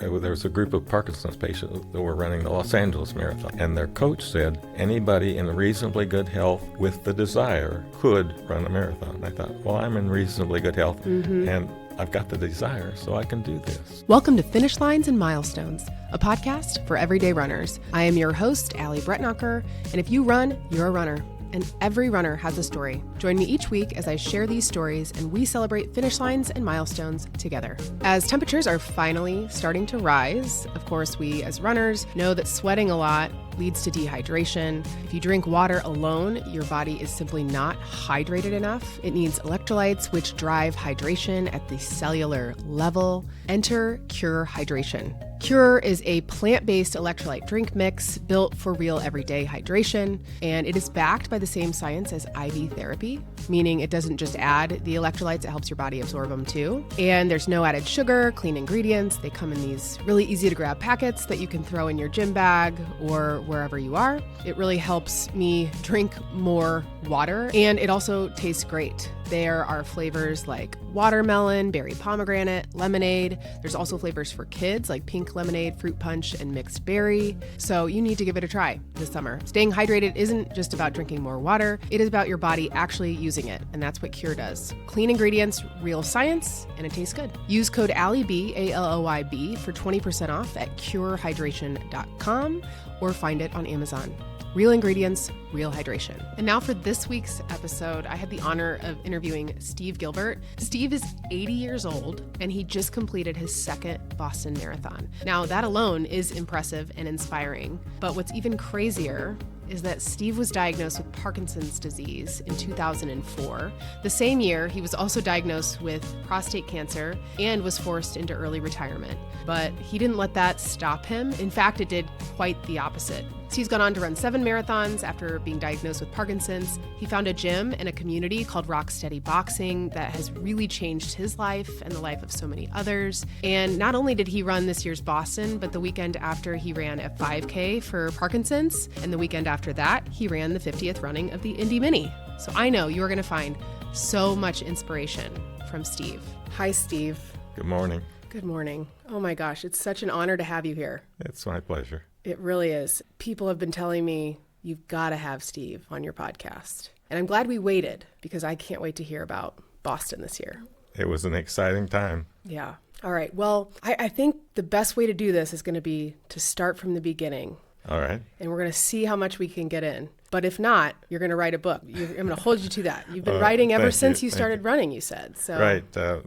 There was a group of Parkinson's patients that were running the Los Angeles Marathon, and their coach said anybody in reasonably good health with the desire could run a marathon. I thought, well, I'm in reasonably good health, and I've got the desire, so I can do this. Welcome to Finish Lines and Milestones, a podcast for everyday runners. I am your host, Allie Bretnacher, and if you run, you're a runner. And every runner has a story. Join me each week as I share these stories and we celebrate finish lines and milestones together. As temperatures are finally starting to rise, of course, we as runners know that sweating a lot leads to dehydration. If you drink water alone, your body is simply not hydrated enough. It needs electrolytes, which drive hydration at the cellular level. Enter Cure Hydration. Cure is a plant-based electrolyte drink mix built for real everyday hydration, and it is backed by the same science as IV therapy, meaning it doesn't just add the electrolytes, it helps your body absorb them too. And there's no added sugar, clean ingredients. They come in these really easy to grab packets that you can throw in your gym bag or wherever you are. It really helps me drink more water, and it also tastes great. There are flavors like watermelon, berry pomegranate, lemonade. There's also flavors for kids like pink lemonade, fruit punch, and mixed berry. So you need to give it a try this summer. Staying hydrated isn't just about drinking more water. It is about your body actually using it. And that's what Cure does. Clean ingredients, real science, and it tastes good. Use code ALLYB, ALLYB, for 20% off at curehydration.com or find it on Amazon. Real ingredients, real hydration. And now for this week's episode, I had the honor of interviewing Steve Gilbert. Steve is 80 years old, and he just completed his second Boston Marathon. Now, that alone is impressive and inspiring, but what's even crazier is that Steve was diagnosed with Parkinson's disease in 2004. The same year, he was also diagnosed with prostate cancer and was forced into early retirement. But he didn't let that stop him. In fact, it did quite the opposite. Steve's gone on to run 7 marathons after being diagnosed with Parkinson's. He found a gym and a community called Rock Steady Boxing that has really changed his life and the life of so many others. And not only did he run this year's Boston, but the weekend after he ran a 5K for Parkinson's, and the weekend after that, he ran the 50th running of the Indy Mini. So I know you're going to find so much inspiration from Steve. Hi, Steve. Good morning. Good morning. Oh my gosh, it's such an honor to have you here. It's my pleasure. It really is. People have been telling me you've got to have Steve on your podcast. And I'm glad we waited because I can't wait to hear about Boston this year. It was an exciting time. Yeah. All right. Well, I think the best way to do this is going to be to start from the beginning. All right. And we're going to see how much we can get in. But if not, you're going to write a book. I'm going to hold you to that. You've been writing ever since you started running, you said. So. Right.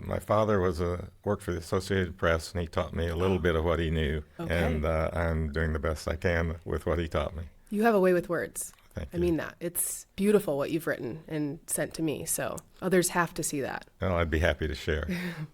My father worked for the Associated Press, and he taught me a little bit of what he knew. Okay. And I'm doing the best I can with what he taught me. You have a way with words. Thank you. I mean that. It's beautiful what you've written and sent to me. So others have to see that. Well, I'd be happy to share.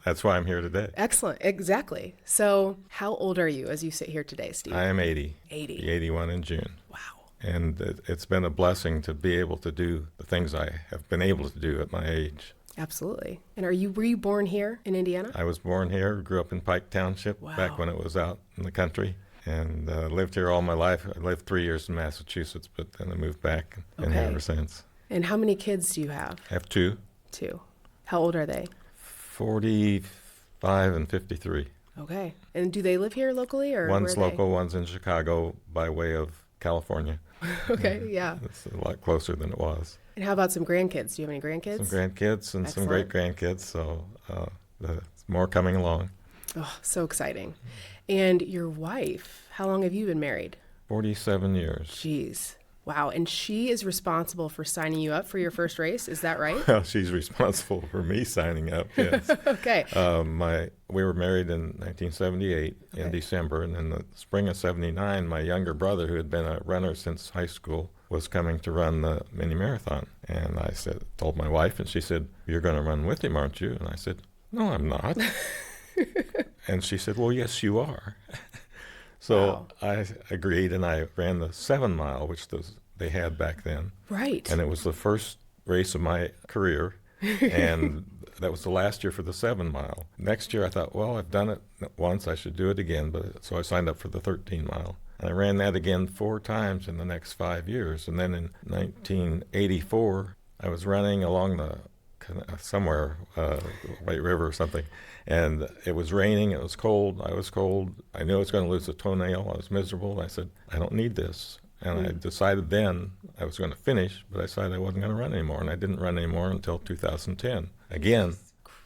That's why I'm here today. Excellent. Exactly. So how old are you as you sit here today, Steve? I am 80. 80. Be 81 in June. Wow. And it's been a blessing to be able to do the things I have been able to do at my age. Absolutely. And were you born here in Indiana? I was born here, grew up in Pike Township back when it was out in the country, and lived here all my life. I lived 3 years in Massachusetts, but then I moved back and been here ever since. And how many kids do you have? I have 2. 2. How old are they? 45 and 53. Okay. And do they live here locally? Or one's local, one's in Chicago by way of California. Okay, yeah. It's a lot closer than it was. And how about some grandkids? Do you have any grandkids? Some grandkids and Excellent. some great-grandkids, so there's more coming along. Oh, so exciting. And your wife, how long have you been married? 47 years. Jeez. Wow. And she is responsible for signing you up for your first race. Is that right? Well, she's responsible for me signing up, yes. Okay. We were married in 1978 in December, and in the spring of 79, my younger brother, who had been a runner since high school, was coming to run the mini marathon. And I told my wife, and she said, "You're going to run with him, aren't you?" And I said, "No, I'm not." And she said, "Well, yes, you are." So I agreed, and I ran the 7 mile, which they had back then. Right. And it was the first race of my career, and that was the last year for the 7 mile. Next year I thought, well, I've done it once, I should do it again, so I signed up for the 13 mile. And I ran that again 4 times in the next 5 years. And then in 1984, I was running along the somewhere, White River or something. And it was raining, it was cold, I was cold. I knew I was going to lose a toenail, I was miserable. I said, I don't need this. And I decided then I was going to finish, but I decided I wasn't going to run anymore. And I didn't run anymore until 2010. Again,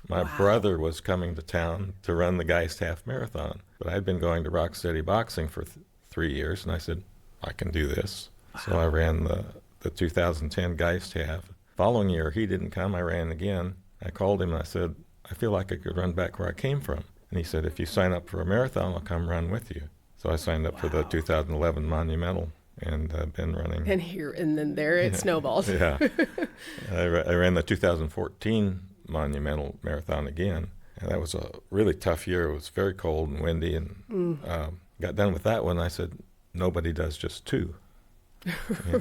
my brother was coming to town to run the Geist Half Marathon. But I'd been going to Rock Steady Boxing for 3 years, and I said, I can do this. Wow. So I ran the 2010 Geist Half. Following year, he didn't come. I ran again. I called him and I said, I feel like I could run back where I came from. And he said, if you sign up for a marathon, I'll come run with you. So I signed up for the 2011 Monumental, and I've been running. And then there it snowballs. Yeah. I ran the 2014 Monumental Marathon again, and that was a really tough year. It was very cold and windy, and got done with that one. I said, nobody does just two.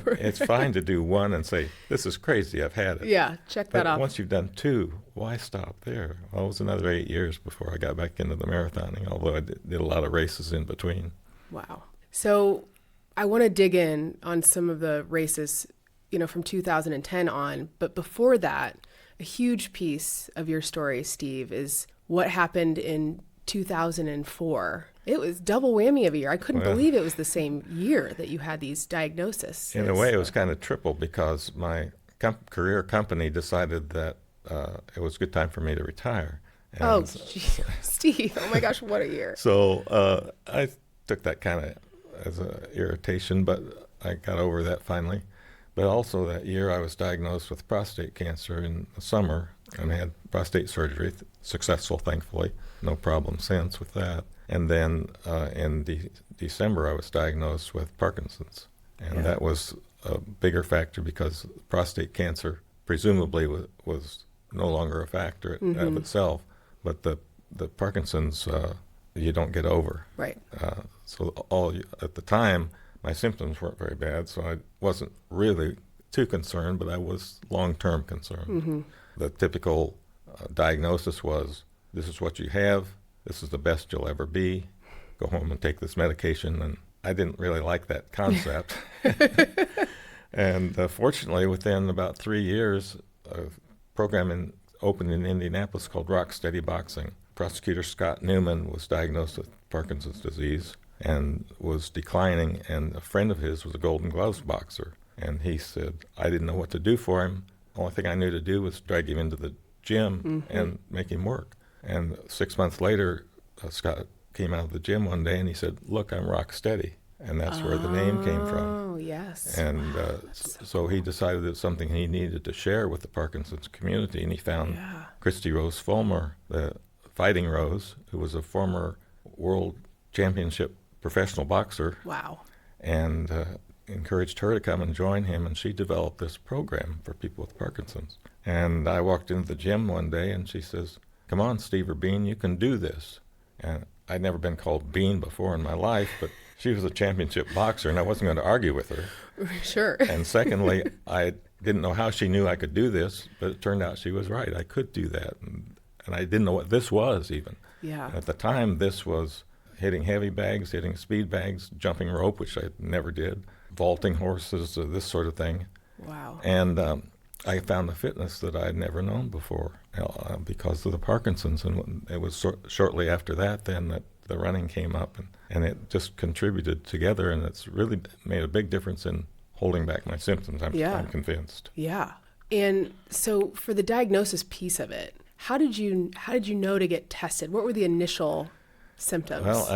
It's fine to do one and say, this is crazy, I've had it. Yeah, check that off. Once you've done two, why stop there? Well, it was another 8 years before I got back into the marathoning, although I did a lot of races in between. Wow. So I want to dig in on some of the races, from 2010 on. But before that, a huge piece of your story, Steve, is what happened in 2004. It was double whammy of a year. I couldn't believe it was the same year that you had these diagnoses. In a way, it was kind of triple because my career company decided that it was a good time for me to retire. And Steve, oh my gosh, what a year. So I took that kind of as an irritation, but I got over that finally. But also that year I was diagnosed with prostate cancer in the summer, and I had prostate surgery, successful thankfully, no problem since with that. And then in December I was diagnosed with Parkinson's, and that was a bigger factor because prostate cancer presumably was no longer a factor of itself, but the Parkinson's you don't get over. Right. So at the time, my symptoms weren't very bad, so I wasn't really too concerned, but I was long-term concerned. Mm-hmm. The typical diagnosis was, this is what you have, this is the best you'll ever be, go home and take this medication, and I didn't really like that concept. And fortunately, within about 3 years, a program opened in Indianapolis called Rock Steady Boxing. Prosecutor Scott Newman was diagnosed with Parkinson's disease and was declining, and a friend of his was a Golden Gloves boxer. And he said, I didn't know what to do for him. The only thing I knew to do was drag him into the gym and make him work. And 6 months later, Scott came out of the gym one day and he said, look, I'm Rock Steady. And that's where the name came from. Oh, yes. And so he decided it was something he needed to share with the Parkinson's community. And he found Christy Rose Fulmer, the Fighting Rose, who was a former world championship professional boxer. Wow. And encouraged her to come and join him, and she developed this program for people with Parkinson's. And I walked into the gym one day, and she says, come on, Steve or Bean, you can do this. And I'd never been called Bean before in my life, but she was a championship boxer, and I wasn't going to argue with her. Sure. And secondly, I didn't know how she knew I could do this, but it turned out she was right. I could do that. And I didn't know what this was even. Yeah. At the time, this was hitting heavy bags, hitting speed bags, jumping rope, which I never did, vaulting horses, this sort of thing. Wow. And I found a fitness that I had never known before because of the Parkinson's. And it was shortly after that then that the running came up, and it just contributed together, and it's really made a big difference in holding back my symptoms, I'm convinced. Yeah. And so for the diagnosis piece of it, how did you know to get tested? What were the initial symptoms? Well,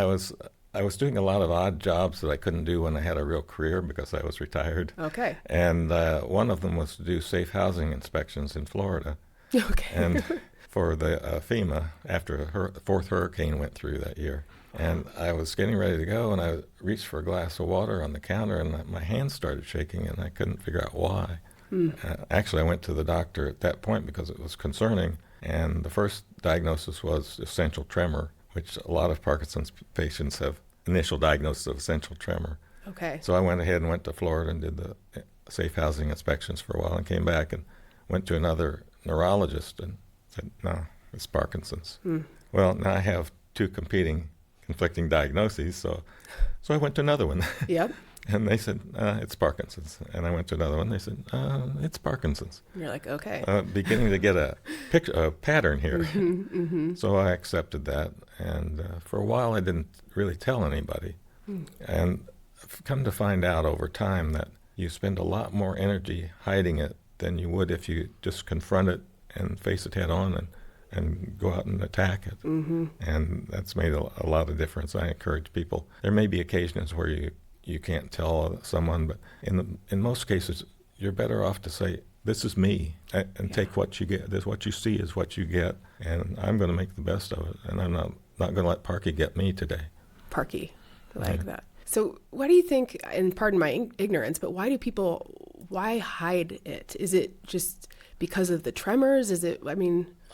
I was doing a lot of odd jobs that I couldn't do when I had a real career because I was retired. Okay. And one of them was to do safe housing inspections in Florida. Okay. And for the FEMA, after the fourth hurricane went through that year. And I was getting ready to go, and I reached for a glass of water on the counter, and my hands started shaking, and I couldn't figure out why. Actually, I went to the doctor at that point because it was concerning, and the first diagnosis was essential tremor, which a lot of Parkinson's patients have initial diagnosis of essential tremor. Okay. So I went ahead and went to Florida and did the safe housing inspections for a while and came back and went to another neurologist and said, no, it's Parkinson's. Well, now I have two conflicting diagnoses, so I went to another one. Yep. And they said, it's Parkinson's. And I went to another one. They said, it's Parkinson's. And you're like, okay. Beginning to get a pattern here. So I accepted that. And for a while, I didn't really tell anybody. And I've come to find out over time that you spend a lot more energy hiding it than you would if you just confront it and face it head on and go out and attack it. And that's made a lot of difference. I encourage people. There may be occasions where you can't tell someone, but in most cases, you're better off to say, this is me, and take what you get. This, what you see is what you get, and I'm going to make the best of it, and I'm not going to let Parky get me today. Parky, I like that. So why do you think, and pardon my ignorance, but why hide it? Is it just because of the tremors?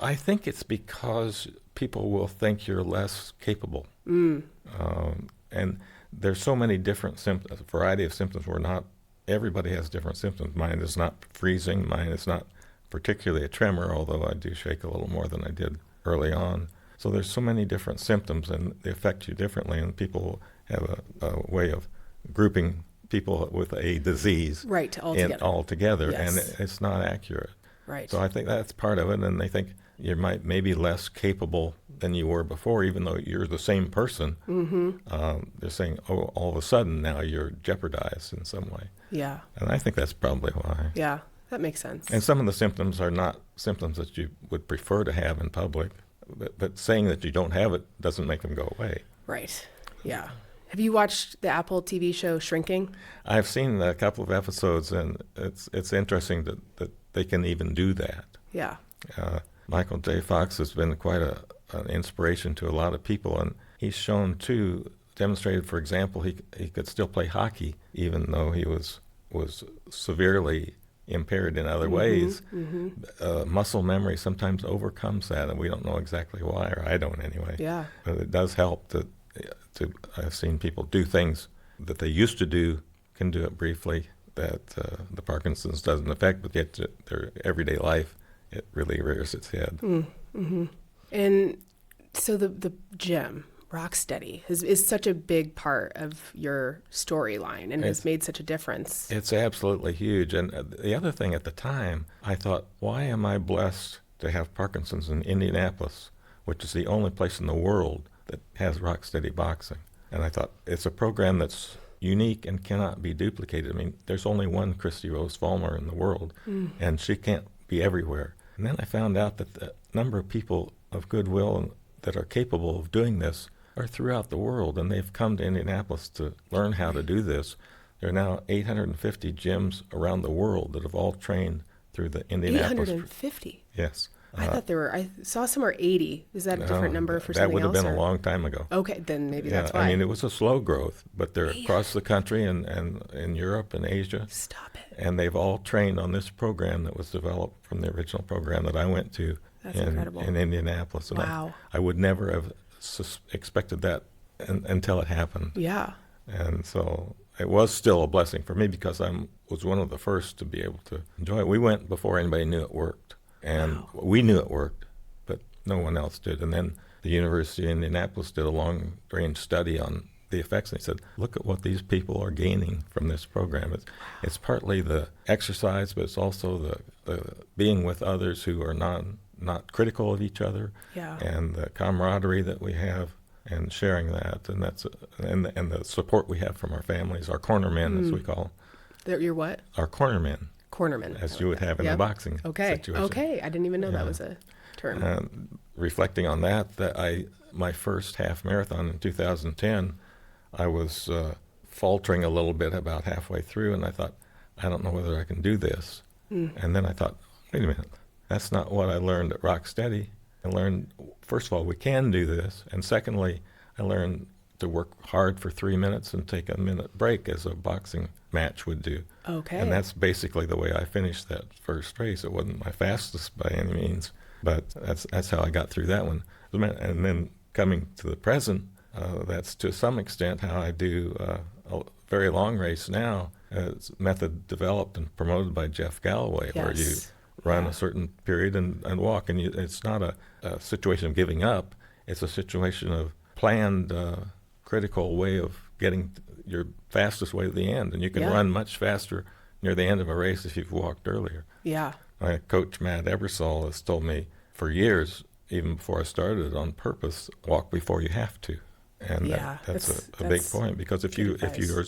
I think it's because people will think you're less capable. And there's so many different symptoms, a variety of symptoms where everybody has different symptoms. Mine is not freezing. Mine is not particularly a tremor, although I do shake a little more than I did early on. So there's so many different symptoms, and they affect you differently, and people have a way of grouping people with a disease all together, and it's not accurate. Right. So I think that's part of it, and they think you might maybe less capable than you were before, even though you're the same person. They're saying, oh, all of a sudden now you're jeopardized in some way. Yeah. And I think that's probably why. Yeah, that makes sense. And some of the symptoms are not symptoms that you would prefer to have in public, but saying that you don't have it doesn't make them go away. Right. Yeah. Have you watched the Apple TV show Shrinking? I've seen a couple of episodes, and it's interesting that they can even do that. Yeah. Michael J. Fox has been quite an inspiration to a lot of people, and he's shown too, demonstrated, for example, he could still play hockey even though he was severely impaired in other ways. Muscle memory sometimes overcomes that, and we don't know exactly why, or I don't anyway. Yeah. But it does help to I've seen people do things that they used to do, can do it briefly, that the Parkinson's doesn't affect, but yet their everyday life, it really rears its head. And so the gym, Rocksteady, is such a big part of your storyline and has made such a difference. It's absolutely huge. And the other thing at the time, I thought, why am I blessed to have Parkinson's in Indianapolis, which is the only place in the world that has Rocksteady boxing? And I thought, it's a program that's unique and cannot be duplicated. I mean, there's only one Christy Rose Fulmer in the world, and she can't be everywhere. And then I found out that the number of people of goodwill that are capable of doing this are throughout the world, and they've come to Indianapolis to learn how to do this. There are now 850 gyms around the world that have all trained through the Indianapolis. 850? Yes. I thought I saw somewhere 80. Is that a different number for something else? That would have been a long time ago. Okay, then maybe that's why. I mean, it was a slow growth, but they're across the country and in Europe and Asia. Stop it. And they've all trained on this program that was developed from the original program that I went to in Indianapolis. And wow. I would never have expected that until it happened. Yeah. And so it was still a blessing for me because I was one of the first to be able to enjoy it. We went before anybody knew it worked. And we knew it worked, but no one else did. And then the University of Indianapolis did a long-range study on the effects, and they said, look at what these people are gaining from this program. It's partly the exercise, but it's also the being with others who are not critical of each other, and the camaraderie that we have, and sharing that, and that's and the support we have from our families, our cornermen, as we call them. Your what? Our cornermen. Cornerman. As you would have in the boxing situation. Okay, I didn't even know that was a term. Reflecting on that my first half marathon in 2010, I was faltering a little bit about halfway through, and I thought, I don't know whether I can do this. And then I thought, wait a minute, that's not what I learned at Rocksteady. I learned, first of all, we can do this, and secondly, I learned to work hard for 3 minutes and take a minute break as a boxing match would do. Okay. And that's basically the way I finished that first race. It wasn't my fastest by any means, but that's how I got through that one. And then coming to the present, that's to some extent how I do a very long race now. It's a method developed and promoted by Jeff Galloway, where you run a certain period and walk. And it's not a situation of giving up. It's a situation of planned, critical way of getting your fastest way to the end. And you can run much faster near the end of a race if you've walked earlier. Yeah. My coach, Matt Ebersol, has told me for years, even before I started, on purpose, walk before you have to. And that's a big point, because if you are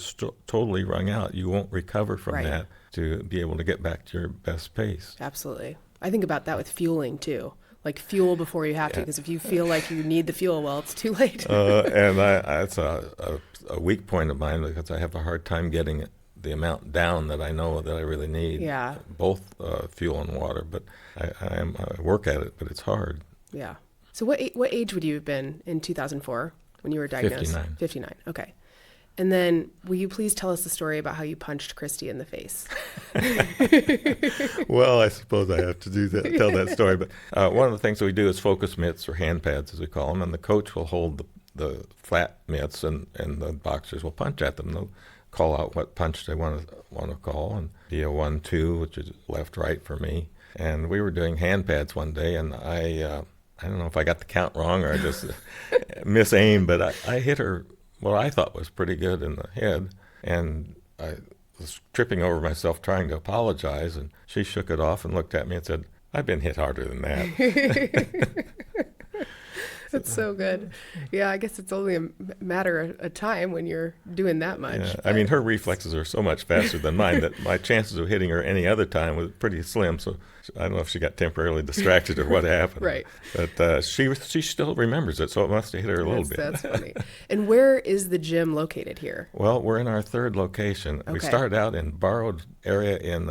totally wrung out, you won't recover from that to be able to get back to your best pace. Absolutely. I think about that with fueling too. Like fuel before you have to, because if you feel like you need the fuel, well, it's too late. And that's a weak point of mine, because I have a hard time getting the amount down that I know that I really need. Yeah. Both fuel and water, but I work at it, but it's hard. Yeah. So what age would you have been in 2004 when you were diagnosed? 59. Okay. And then will you please tell us the story about how you punched Christy in the face? Well, I suppose I have to tell that story. But one of the things that we do is focus mitts, or hand pads as we call them, and the coach will hold the flat mitts, and the boxers will punch at them. They'll call out what punch they want to call, and be a 1-2, which is left-right for me. And we were doing hand pads one day, and I don't know if I got the count wrong or I just misaimed, but I hit her what I thought was pretty good in the head, and I was tripping over myself trying to apologize, and she shook it off and looked at me and said, "I've been hit harder than that." That's so good. Yeah, I guess it's only a matter of time when you're doing that much. Yeah. I mean, her reflexes are so much faster than mine that my chances of hitting her any other time was pretty slim. So I don't know if she got temporarily distracted or what happened. Right. But she still remembers it, so it must have hit her a little bit. That's funny. And where is the gym located here? Well, we're in our third location. Okay. We started out in borrowed area in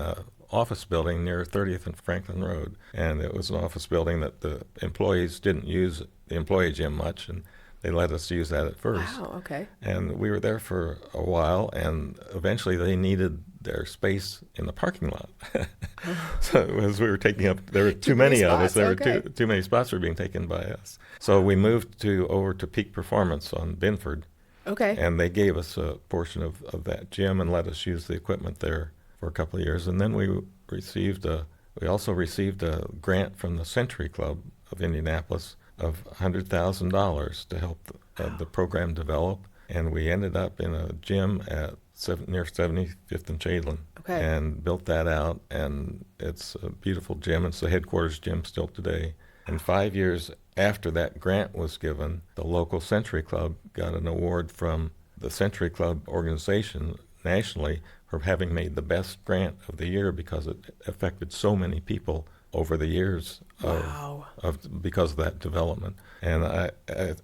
office building near 30th and Franklin Road, and it was an office building that the employees didn't use the employee gym much, and they let us use that at first. Wow, okay. And we were there for a while, and eventually they needed their space in the parking lot. So as we were taking up, there were too many of us. There were too many spots were being taken by us. So we moved over to Peak Performance on Binford. Okay. And they gave us a portion of that gym and let us use the equipment there for a couple of years. And then we also received a grant from the Century Club of Indianapolis of $100,000 to help the program develop, and we ended up in a gym near 75th and Chadlin, and built that out, and it's a beautiful gym. It's the headquarters gym still today. And 5 years after that grant was given, the local Century Club got an award from the Century Club organization nationally for having made the best grant of the year, because it affected so many people over the years because of that development. And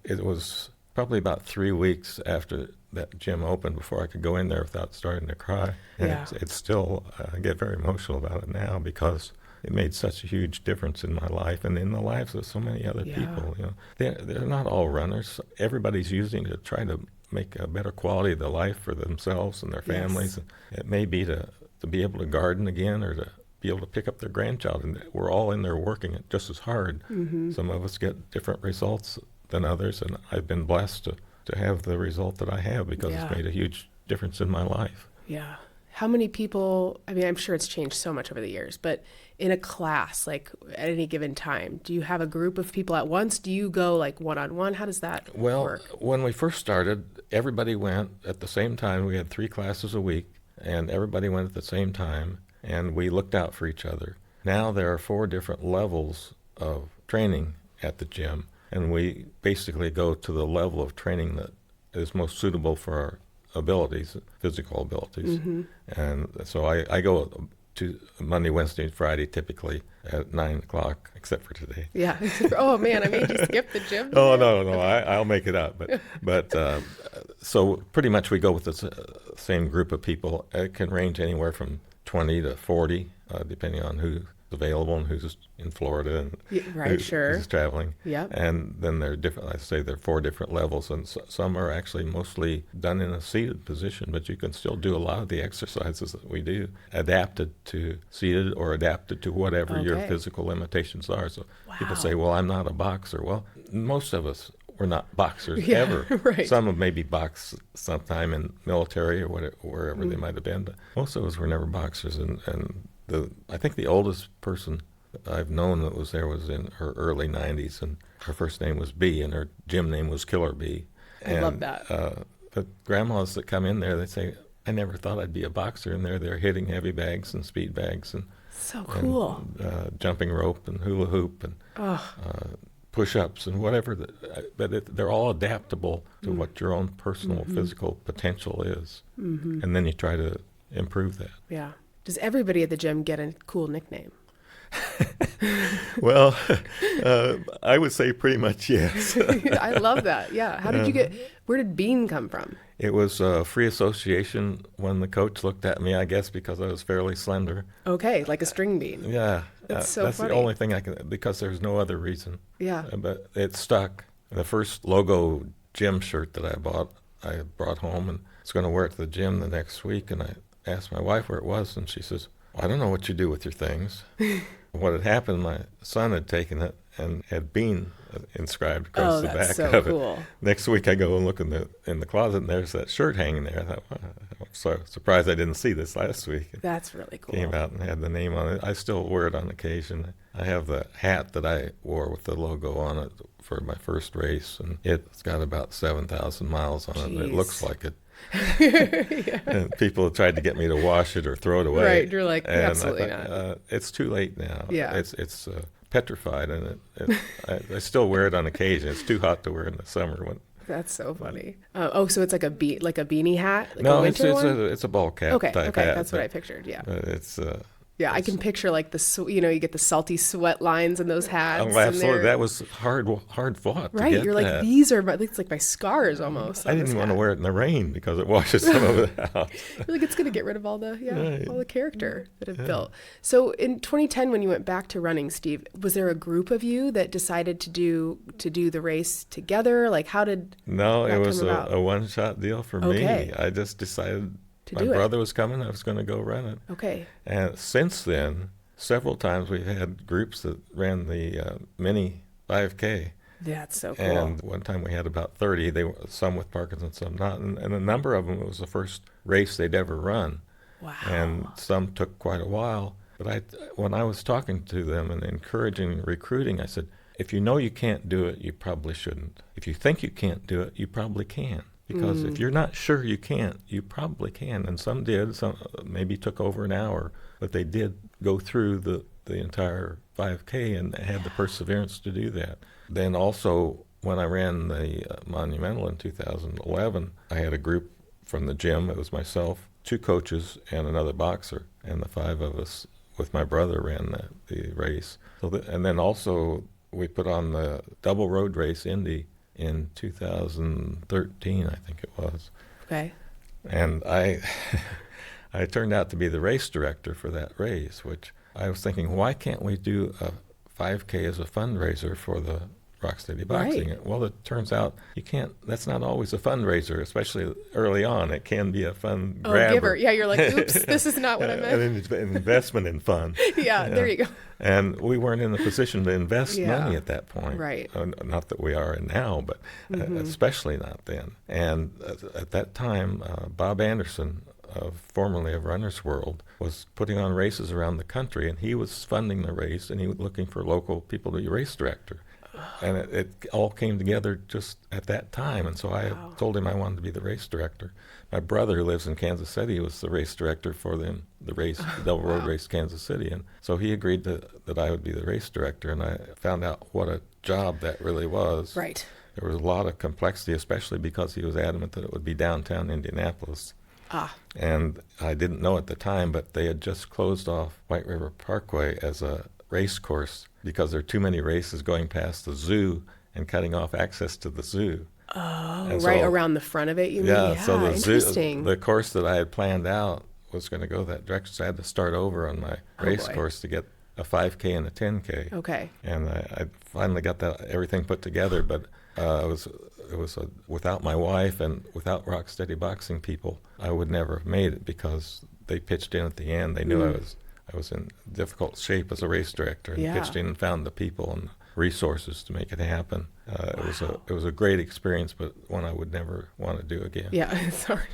it was probably about 3 weeks after that gym opened before I could go in there without starting to cry. And it's still, I get very emotional about it now, because it made such a huge difference in my life and in the lives of so many other people. You know, they're not all runners. Everybody's using to try to make a better quality of their life for themselves and their families. Yes. It may be to be able to garden again, or to be able to pick up their grandchild, and we're all in there working it just as hard. Mm-hmm. Some of us get different results than others, and I've been blessed to have the result that I have, because it's made a huge difference in my life. Yeah. How many people, I mean, I'm sure it's changed so much over the years, but in a class, like at any given time, do you have a group of people at once? Do you go like one-on-one? How does that work? When we first started, everybody went at the same time. We had 3 classes a week, and everybody went at the same time, and we looked out for each other. Now there are 4 different levels of training at the gym, and we basically go to the level of training that is most suitable for our abilities, physical abilities. Mm-hmm. And so I go to Monday, Wednesday, and Friday typically at 9 o'clock, except for today. Yeah. Oh man, I made you skip the gym. Oh no, I'll make it up. But so pretty much we go with the same group of people. It can range anywhere from 20 to 40, depending on who's available and who's in Florida and who's traveling. Yep. And then there are different, I say there are 4 different levels, and some are actually mostly done in a seated position, but you can still do a lot of the exercises that we do adapted to seated or adapted to whatever your physical limitations are. So people say, well, I'm not a boxer. Well, most of us were not boxers ever. Right. Some have maybe boxed sometime in military or wherever they might have been, but most of us were never boxers. And I think the oldest person I've known that was there was in her early 90s, and her first name was B, and her gym name was Killer B. I love that. But grandmas that come in there, they say, I never thought I'd be a boxer. And they're hitting heavy bags and speed bags and so cool. And, jumping rope and hula hoop and push-ups and whatever. But they're all adaptable to what your own personal physical potential is. And then you try to improve that. Yeah. Does everybody at the gym get a cool nickname? Well, I would say pretty much yes. I love that. Yeah. How did you where did Bean come from? It was a free association when the coach looked at me, I guess, because I was fairly slender. Okay, like a string bean. Yeah. That's that's funny. the only thing because there's no other reason. Yeah. But it stuck. The first logo gym shirt that I brought home and was going to wear it to the gym the next week. And I asked my wife where it was, and she says, I don't know what you do with your things. What had happened, my son had taken it and had Bean inscribed across the back so of cool. it. Next week I go and look in the closet, and there's that shirt hanging there. I thought, wow, I'm so surprised I didn't see this last week. That's really cool. Came out and had the name on it. I still wear it on occasion. I have the hat that I wore with the logo on it for my first race, and it's got about 7,000 miles on it. It looks like it. Yeah. And people have tried to get me to wash it or throw it away. Right, you're like, and absolutely not. It's too late now. Yeah. It's petrified, and I still wear it on occasion. It's too hot to wear in the summer. That's so funny. So it's like a beanie hat? Like no, a winter one? it's a ball cap okay, type okay, hat. that's what I pictured, yeah. But it's... Yeah, I can picture like you get the salty sweat lines in those hats. Oh, absolutely. That was hard fought. Right. To get You're like, that. these are it's like my scars almost. I didn't want to wear it in the rain because it washes some of it out. You're like, it's going to get rid of all the character that it built. So in 2010, when you went back to running, Steve, was there a group of you that decided to do the race together? Like, how did No, that it was come about? a one-shot deal for Okay. me. I just decided my do it. brother was coming. I was going to go run it. Okay. And since then, several times we've had groups that ran the mini 5K. That's so cool. And one time we had about 30. They were some with Parkinson, some not. And a number of them, it was the first race they'd ever run. Wow. And some took quite a while. But when I was talking to them and encouraging and recruiting, I said, if you know you can't do it, you probably shouldn't. If you think you can't do it, you probably can. Because if you're not sure you can't, you probably can. And some did. Some maybe took over an hour. But they did go through the entire 5K and had the perseverance to do that. Then also, when I ran the Monumental in 2011, I had a group from the gym. It was myself, 2 coaches, and another boxer. And the 5 of us, with my brother, ran the race. And then also, we put on the double road race, Indy, in 2013, I think it was. Okay. And I turned out to be the race director for that race, which I was thinking, why can't we do a 5K as a fundraiser for the Rock Steady Boxing? Right. Well, it turns out you can't. That's not always a fundraiser, especially early on. It can be a fun grabber. Giver. Yeah, you're like, oops, this is not what I meant. An investment in fun. Yeah, there you go. And we weren't in a position to invest money at that point. Right. Not that we are now, but especially not then. And at that time, Bob Anderson, formerly of Runner's World, was putting on races around the country, and he was funding the race, and he was looking for local people to be race director. And it all came together just at that time. And so I told him I wanted to be the race director. My brother, who lives in Kansas City, was the race director for the race, the double road race, Kansas City. And so he agreed that I would be the race director. And I found out what a job that really was. Right. There was a lot of complexity, especially because he was adamant that it would be downtown Indianapolis. And I didn't know at the time, but they had just closed off White River Parkway as a race course because there are too many races going past the zoo and cutting off access to the zoo. Oh, and right so, around the front of it, you mean? Yeah, so the interesting. the course that I had planned out was going to go that direction, so I had to start over on my race course to get a 5K and a 10K. Okay. And I finally got everything put together, but it was without my wife and without Rock Steady Boxing people, I would never have made it because they pitched in at the end. They knew I was in difficult shape as a race director and pitched in and found the people and resources to make it happen. It was a great experience, but one I would never want to do again. Yeah, sorry.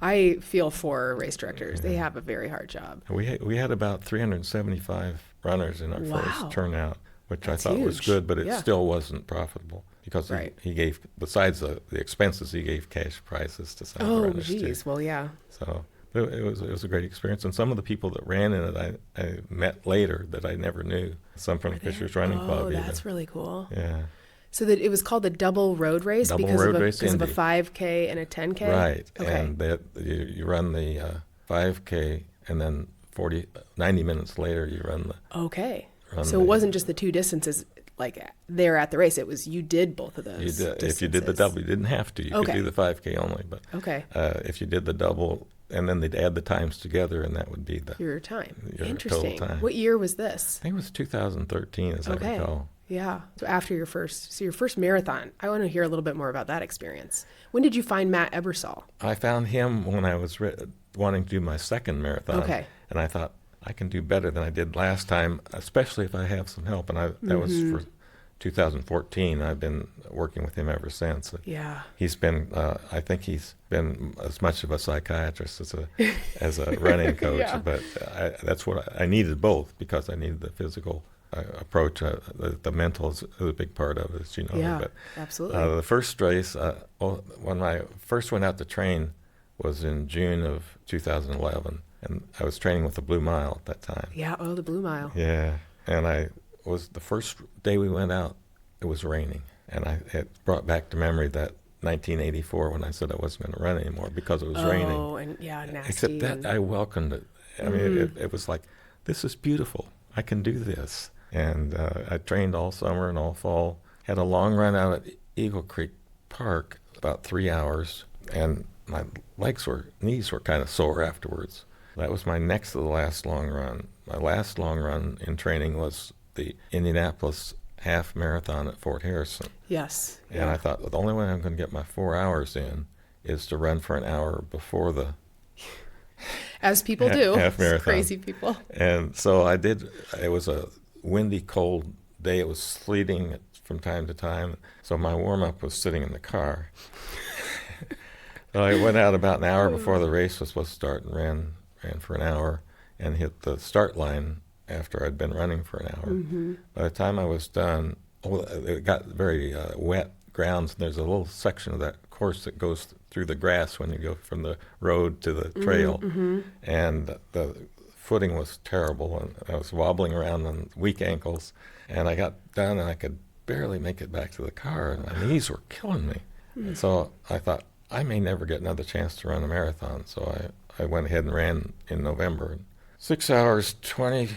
I feel for race directors. They have a very hard job. We had about 375 runners in our first turnout, which That's I thought was huge. good, but it still wasn't profitable because Right. he gave, besides the expenses, he gave cash prizes to some of the Oh, runners geez. too. Well, yeah. So it was a great experience, and some of the people that ran in it I met later that I never knew. Some from the Fishers Running Club. Oh, even. that's really cool. Yeah. So that it was called the double road race Double because road of race because of a Indy. 5K and a 10K. Right, Okay. and that you run the 5K, and then 90 minutes later you run the. Okay. Run So the- it wasn't just the two distances like there at the race. It was you did both of those. You did, if you did the distances. double, you didn't have to. You Okay. could do the 5K only, but Okay. if you did the double, and then they'd add the times together, and that would be the. Your time. Your Interesting. total time. What year was this? I think it was 2013, as I Okay. recall. Yeah. So after your first marathon, I want to hear a little bit more about that experience. When did you find Matt Ebersol? I found him when I was wanting to do my second marathon. Okay. And I thought, I can do better than I did last time, especially if I have some help. And that was for 2014. I've been working with him ever since. Yeah. He's been, I think he's been as much of a psychiatrist as a running coach. Yeah. But that's what I needed both, because I needed the physical approach. The mental is a big part of it, as you know. Yeah, But absolutely. the first race, when I first went out to train, was in June of 2011, and I was training with the Blue Mile at that time. Yeah. Oh, the Blue Mile. Yeah, and the first day we went out, it was raining, and it brought back to memory that 1984 when I said I wasn't going to run anymore because it was raining. Oh, and yeah, nasty. Except that I welcomed it. I mean, it was like, this is beautiful. I can do this. And I trained all summer and all fall. Had a long run out at Eagle Creek Park, about 3 hours, and my knees were kind of sore afterwards. That was my next to the last long run. My last long run in training was the Indianapolis half marathon at Fort Harrison. Yes. And I thought, the only way I'm going to get my 4 hours in is to run for an hour before the As people do. half marathon. Crazy people. And so I did. It was a windy, cold day. It was sleeting from time to time. So my warm-up was sitting in the car. So I went out about an hour before the race was supposed to start and ran for an hour and hit the start line after I'd been running for an hour. Mm-hmm. By the time I was done, it got very wet grounds. And there's a little section of that course that goes through the grass when you go from the road to the trail. Mm-hmm. And the footing was terrible, and I was wobbling around on weak ankles. And I got done, and I could barely make it back to the car, and my knees were killing me. And so I thought, I may never get another chance to run a marathon. So I went ahead and ran in November. 6 hours, 2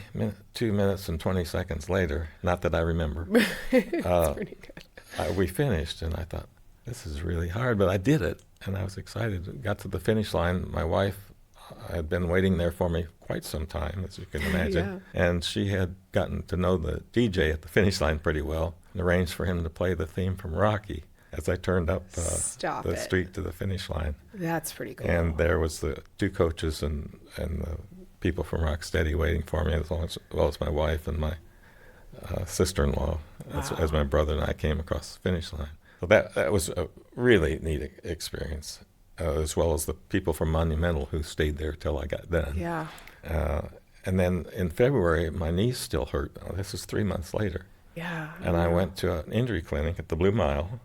minutes, and 20 seconds later, not that I remember, That's pretty good. we finished, and I thought, this is really hard, but I did it, and I was excited. Got to the finish line. My wife had been waiting there for me quite some time, as you can imagine, and she had gotten to know the DJ at the finish line pretty well and arranged for him to play the theme from Rocky as I turned up the street to the finish line. That's pretty cool. And there was the two coaches and the people from Rocksteady waiting for me, as well as my wife and my sister-in-law, as my brother and I came across the finish line. So that was a really neat experience, as well as the people from Monumental who stayed there till I got done. Yeah. And then in February, my knees still hurt. This is 3 months later. Yeah. And I went to an injury clinic at the Blue Mile,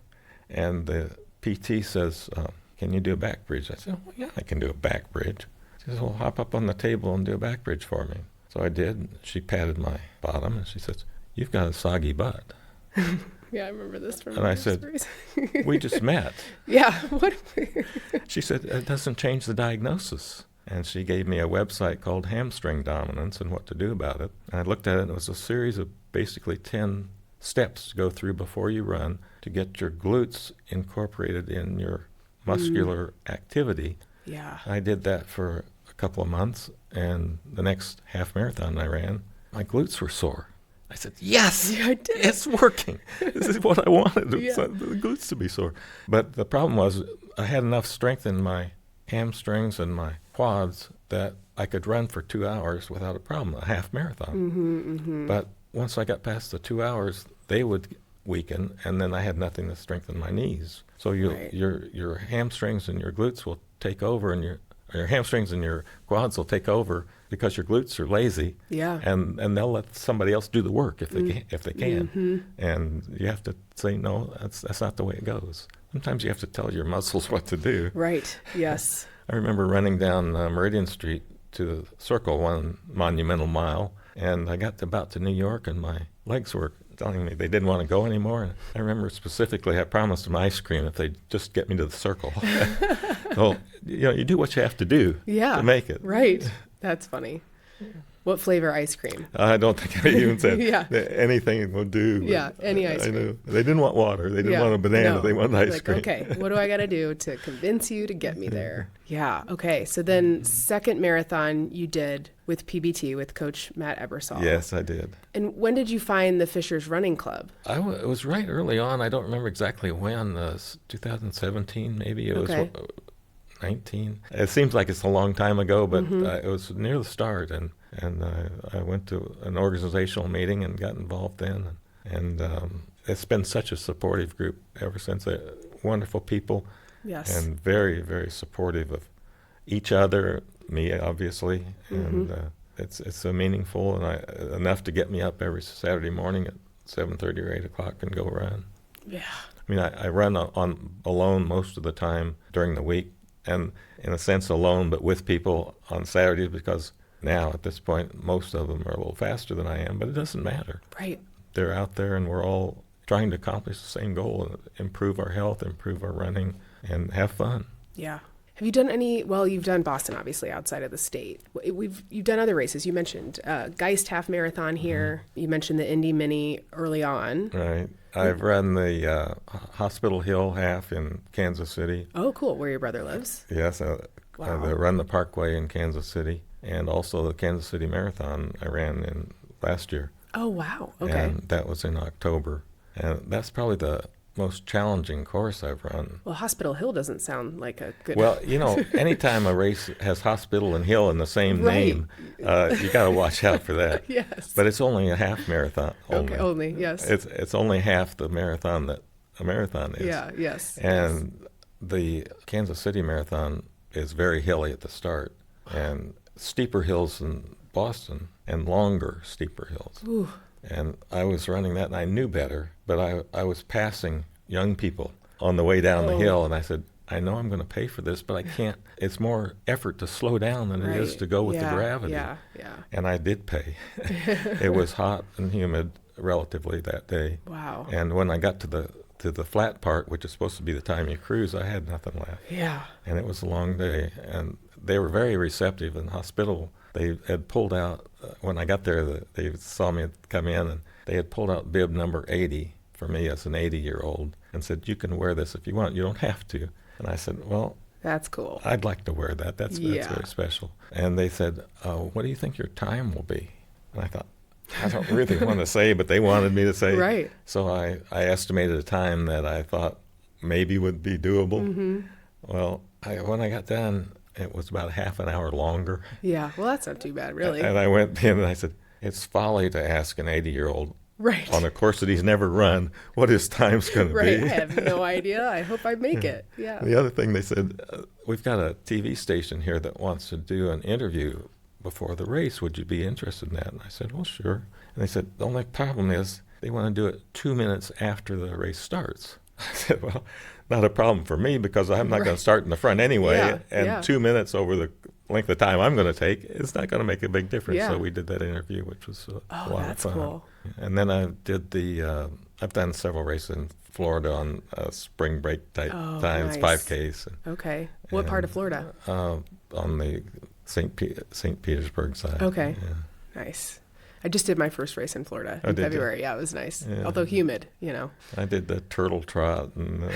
and the PT says, can you do a back bridge? I said, well, yeah, I can do a back bridge. She says, well, hop up on the table and do a back bridge for me. So I did. She patted my bottom, and she says, you've got a soggy butt. Yeah, I remember this from And I said, we just met. Yeah. What? She said, it doesn't change the diagnosis. And she gave me a website called Hamstring Dominance and what to do about it. And I looked at it, and it was a series of basically 10 steps to go through before you run to get your glutes incorporated in your muscular activity. Yeah. I did that for a couple of months, and the next half marathon I ran, my glutes were sore. I said, yes, Yeah, I did. it's working. This is what I wanted, the Yeah. glutes to be sore. But the problem was I had enough strength in my hamstrings and my quads that I could run for 2 hours without a problem, a half marathon. Mm-hmm. But once I got past the 2 hours, they would weaken, and then I had nothing to strengthen my knees. So Right. your hamstrings and your glutes will take over, and your hamstrings and your quads will take over because your glutes are lazy. Yeah. And they'll let somebody else do the work if they can. Mm-hmm. And you have to say, no, that's not the way it goes. Sometimes you have to tell your muscles what to do. Right. Yes. I remember running down Meridian Street to the Circle, one Monumental mile, and I got about to New York, and my legs were telling me they didn't want to go anymore. And I remember specifically I promised them ice cream if they'd just get me to the Circle. So, you do what you have to do to make it. Right. That's funny. What flavor ice cream? I don't think I even said Yeah. anything would do. Yeah, any ice cream. I knew. They didn't want water. They didn't want a banana. No. They wanted ice cream. Okay, what do I got to do to convince you to get me there? Yeah, okay. So then second marathon you did with PBT, with Coach Matt Ebersol. Yes, I did. And when did you find the Fishers Running Club? It was right early on. I don't remember exactly when, 2017 maybe. It was 19. It seems like it's a long time ago, but it was near the start, and I went to an organizational meeting and got involved then, and it's been such a supportive group ever since. Wonderful people, Yes. and very, very supportive of each other, me obviously, and it's so meaningful and enough to get me up every Saturday morning at 7:30 or 8 o'clock and go run. Yeah. I mean, I run on alone most of the time during the week, and in a sense alone, but with people on Saturdays, because now at this point most of them are a little faster than I am, but it doesn't matter. Right. They're out there and we're all trying to accomplish the same goal: improve our health, improve our running, and have fun. Yeah. Have you done you've done Boston, obviously, outside of the state. You've done other races. You mentioned Geist Half Marathon here. You mentioned the Indy Mini early on. Right. I've run the Hospital Hill Half in Kansas City. Oh, cool. Where your brother lives. Yes. Wow. I run the Parkway in Kansas City, and also the Kansas City Marathon I ran in last year. Oh, wow. Okay. And that was in October. And that's probably the most challenging course I've run. Well, Hospital Hill doesn't sound like a good... Well, anytime a race has hospital and hill in the same name, you got to watch out for that. Yes. But it's only a half marathon. Okay, only, yes. It's only half the marathon that a marathon is. Yeah, yes. And the Kansas City Marathon is very hilly at the start, and steeper hills than Boston, and longer, steeper hills. Ooh. And I was running that, and I knew better, but I was passing young people on the way down the hill, and I said, I know I'm going to pay for this, but I can't. It's more effort to slow down than it is to go with the gravity. Yeah. And I did pay. It was hot and humid relatively that day. Wow. And when I got to the flat part, which is supposed to be the time you cruise, I had nothing left. Yeah. And it was a long day, and they were very receptive in the hospital. They had pulled out, when I got there, they saw me come in, and they had pulled out bib number 80 for me as an 80-year-old and said, you can wear this if you want. You don't have to. And I said, well, that's cool. I'd like to wear that. That's very special. And they said, what do you think your time will be? And I thought, I don't really want to say, but they wanted me to say. Right. So I estimated a time that I thought maybe would be doable. Mm-hmm. Well, when I got done, it was about half an hour longer. Yeah, well, that's not too bad, really. And I went in and I said, it's folly to ask an 80-year-old on a course that he's never run what his time's going to be. Right, I have no idea. I hope I make it. Yeah. The other thing they said, we've got a TV station here that wants to do an interview before the race. Would you be interested in that? And I said, well, sure. And they said, the only problem is they want to do it 2 minutes after the race starts. I said, well, not a problem for me because I'm not going to start in the front anyway. And 2 minutes over the length of time I'm going to take, it's not going to make a big difference. So we did that interview, which was a lot of fun. Cool. And then I did I've done several races in Florida on spring break type times, nice. 5Ks. Okay. What part of Florida? On the St. Petersburg side. Okay. Yeah. Nice. I just did my first race in Florida in February. Yeah, it was nice. Yeah. Although humid, I did the turtle trot and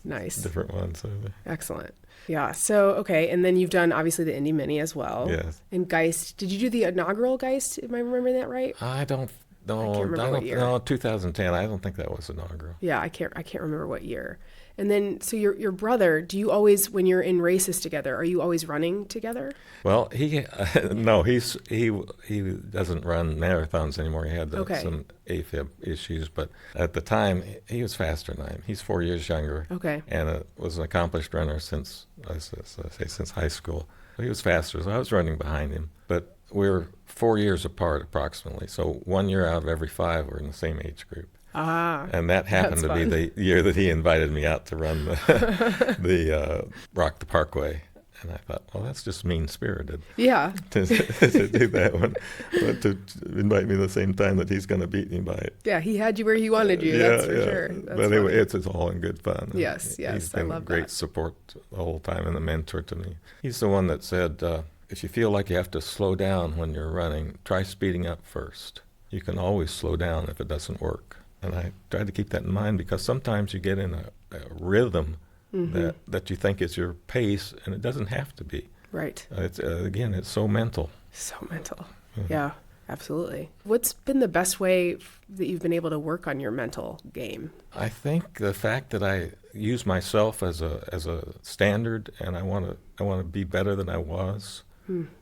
nice. Different ones. Excellent. Yeah. So, okay. And then you've done obviously the Indy Mini as well. Yes. And Geist. Did you do the inaugural Geist? Am I remembering that right? I don't know. I can't remember what year. No, 2010. I don't think that was inaugural. Yeah, I can't remember what year. And then, so your brother, do you always, when you're in races together, are you always running together? Well, he no, he doesn't run marathons anymore. He had some AFib issues, but at the time he was faster than I am. He's 4 years younger, and was an accomplished runner since since high school. So he was faster, so I was running behind him. But we're 4 years apart approximately. So 1 year out of every 5 we're in the same age group. And that happened to be the year that he invited me out to run the Rock the Parkway. And I thought, well, that's just mean-spirited. Yeah. to do that one, but to invite me the same time that he's going to beat me by it. Yeah, he had you where he wanted you, that's for sure. That's but anyway, it's all in good fun. Yes, He's I been love great that. support the whole time and a mentor to me. He's the one that said, if you feel like you have to slow down when you're running, try speeding up first. You can always slow down if it doesn't work. And I try to keep that in mind because sometimes you get in a rhythm that you think is your pace, and it doesn't have to be. Right. It's so mental. So mental. Yeah, absolutely. What's been the best way that you've been able to work on your mental game? I think the fact that I use myself as a standard, and I want to be better than I was.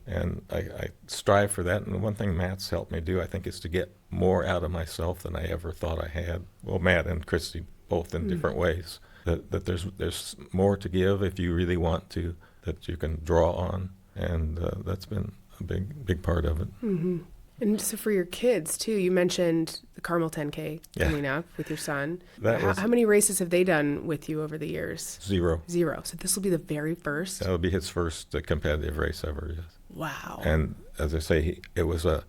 And I strive for that. And one thing Matt's helped me do, I think, is to get more out of myself than I ever thought I had. Well, Matt and Christy, both in different ways. That there's more to give if you really want to, that you can draw on. And that's been a big part of it. Mm-hmm. And so for your kids, too, you mentioned the Carmel 10K coming up with your son. How many races have they done with you over the years? 0. So this will be the very first? That'll be his first competitive race ever, yes. Wow. And as I say, it was a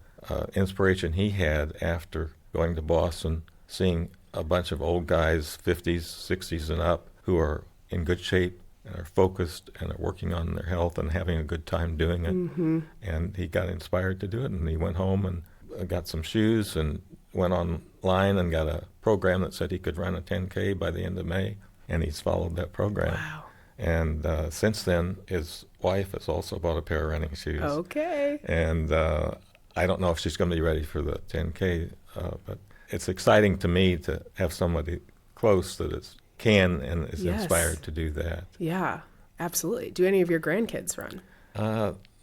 inspiration he had after going to Boston, seeing a bunch of old guys, 50s, 60s and up, who are in good shape and are focused and are working on their health and having a good time doing it. And he got inspired to do it, and he went home and got some shoes and went online and got a program that said he could run a 10K by the end of May, and he's followed that program. Wow. And since then, his wife has also bought a pair of running shoes. Okay. And I don't know if she's going to be ready for the 10K, but it's exciting to me to have somebody close that is inspired to do that. Yeah, absolutely. Do any of your grandkids run?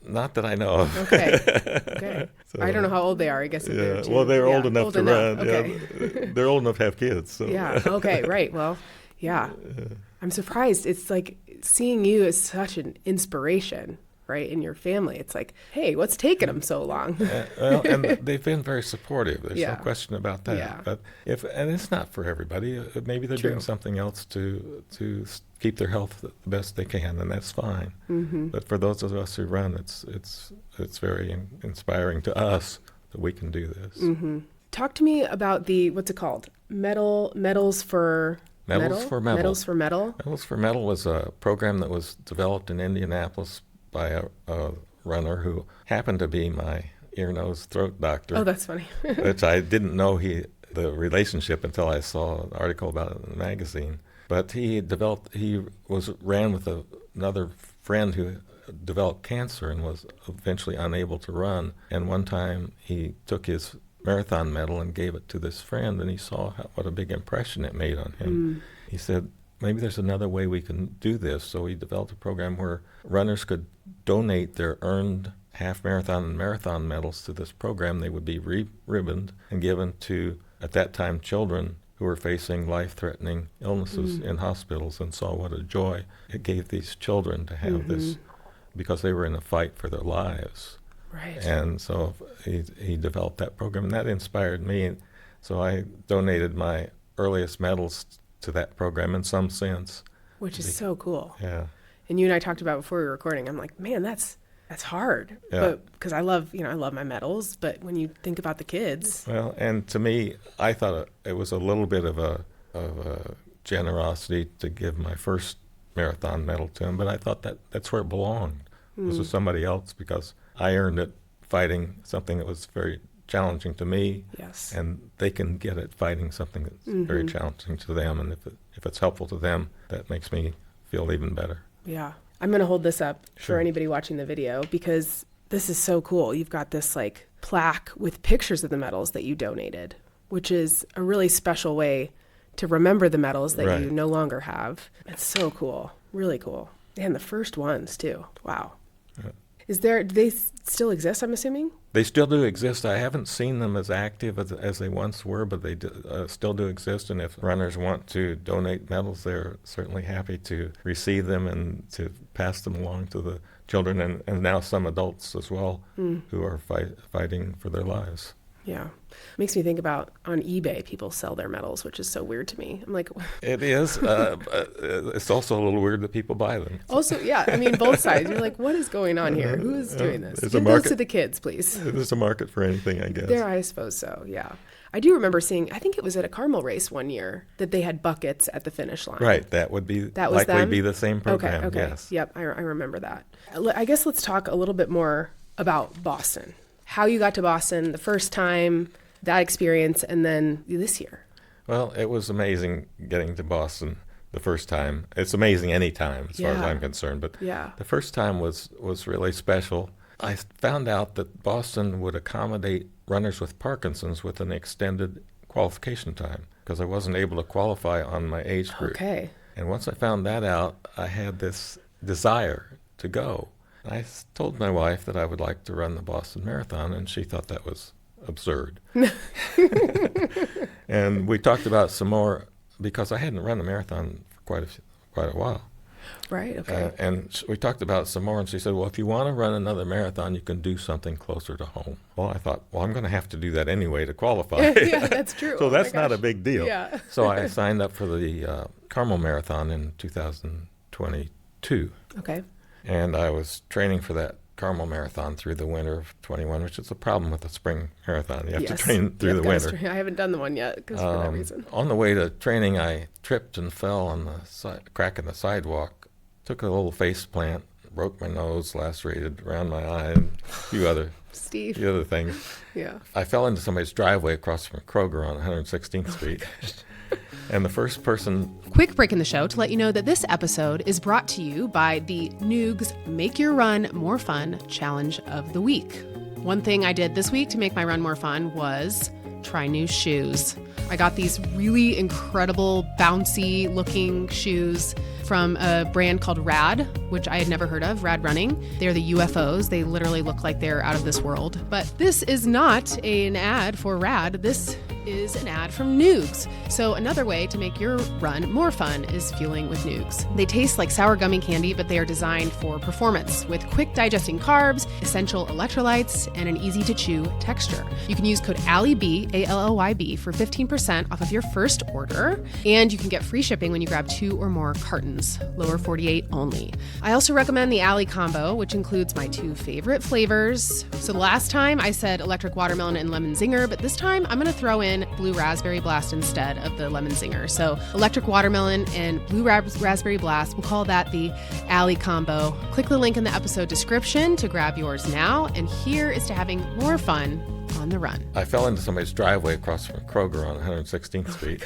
Not that I know of. Okay. So, I don't know how old they are. I guess. They're old enough to run. Okay. Yeah, they're old enough to have kids. So. Yeah. Okay. Right. Well. Yeah. I'm surprised. It's like seeing you as such an inspiration, right, in your family. It's like, hey, what's taking them so long? And they've been very supportive. There's no question about that. Yeah. But and it's not for everybody. Maybe they're doing something else to keep their health the best they can, and that's fine. But for those of us who run, it's very inspiring to us that we can do this. Talk to me about what's it called? Medals for Metal? Medals for Metal? Medals for Metal was a program that was developed in Indianapolis by a runner who happened to be my ear, nose, throat doctor. Oh, that's funny. Which I didn't know the relationship until I saw an article about it in the magazine. But he ran with another friend who developed cancer and was eventually unable to run. And one time he took his marathon medal and gave it to this friend, and he saw what a big impression it made on him. He said, maybe there's another way we can do this. So he developed a program where runners could donate their earned half marathon and marathon medals to this program. They would be ribboned and given to, at that time, children who were facing life-threatening illnesses in hospitals, and saw what a joy it gave these children to have this, because they were in a fight for their lives. Right. And so he developed that program, and that inspired me. So I donated my earliest medals to that program in some sense. Which is so cool. Yeah. And you and I talked about before we were recording, I'm like, man, that's hard. Yeah. But because I love my medals, but when you think about the kids. Well, and to me, I thought it was a little bit of a generosity to give my first marathon medal to him, but I thought that's where it belonged. It was with somebody else, because I earned it fighting something that was very challenging to me. Yes. And they can get it fighting something that's very challenging to them, and if it's helpful to them, that makes me feel even better. Yeah. I'm going to hold this up for anybody watching the video, because this is so cool. You've got this like plaque with pictures of the medals that you donated, which is a really special way to remember the medals that Right. you no longer have. It's so cool. Really cool. And the first ones, too. Wow. Yeah. Do they still exist, I'm assuming? They still do exist. I haven't seen them as active as they once were, but they still do exist. And if runners want to donate medals, they're certainly happy to receive them and to pass them along to the children and now some adults as well who are fighting for their lives. Yeah. Makes me think about on eBay, people sell their medals, which is so weird to me. I'm like, It is. It's also a little weird that people buy them. also, yeah, I mean, both sides. You're like, what is going on here? Who is doing this? There's a Give those market. to the kids, please. There's a market for anything, I guess. There, I suppose so, yeah. I do remember seeing, I think it was at a Carmel race one year, that they had buckets at the finish line. Right. That would be That was likely them? be the same program, Okay. yes. Yep, I remember that. I guess let's talk a little bit more about Boston. How you got to Boston the first time, that experience, and then this year. Well, it was amazing getting to Boston the first time. It's amazing any time as far as Yeah. I'm concerned, but Yeah. the first time was really special. I found out that Boston would accommodate runners with Parkinson's with an extended qualification time because I wasn't able to qualify on my age group. Okay. And once I found that out, I had this desire to go. I told my wife that I would like to run the Boston Marathon, and she thought that was absurd. And we talked about some more because I hadn't run a marathon for quite a while. Right, okay. We talked about it some more, and she said, well, if you want to run another marathon, you can do something closer to home. Well, I thought, well, I'm going to have to do that anyway to qualify. Yeah, that's true. So Oh my that's not a gosh. big deal. Yeah. So I signed up for the Carmel Marathon in 2022. Okay. And I was training for that Carmel Marathon through the winter of 21, which is a problem with the spring marathon. You have to train through the winter. I haven't done the one yet because for that reason. On the way to training, I tripped and fell on the crack in the sidewalk, took a little face plant, broke my nose, lacerated around my eye, and a few other things. Yeah. I fell into somebody's driveway across from Kroger on 116th Street. And the first person... Quick break in the show to let you know that this episode is brought to you by the Noogs Make Your Run More Fun Challenge of the Week. One thing I did this week to make my run more fun was try new shoes. I got these really incredible, bouncy looking shoes from a brand called Rad, which I had never heard of, Rad Running. They're the UFOs. They literally look like they're out of this world. But this is not an ad for Rad. This is an ad from Noogs. So another way to make your run more fun is fueling with Noogs. They taste like sour gummy candy, but they are designed for performance with quick digesting carbs, essential electrolytes, and an easy to chew texture. You can use code ALLYB, ALLYB, for 15% off of your first order, and you can get free shipping when you grab 2 or more cartons, lower 48 only. I also recommend the Alley combo, which includes my 2 favorite flavors. So the last time I said electric watermelon and lemon zinger, but this time I'm going to throw in blue raspberry blast instead of the lemon zinger. So electric watermelon and blue raspberry blast, we'll call that the Alley combo. Click the link in the episode description to grab yours now, and here is to having more fun on the run. I fell into somebody's driveway across from Kroger on 116th Street.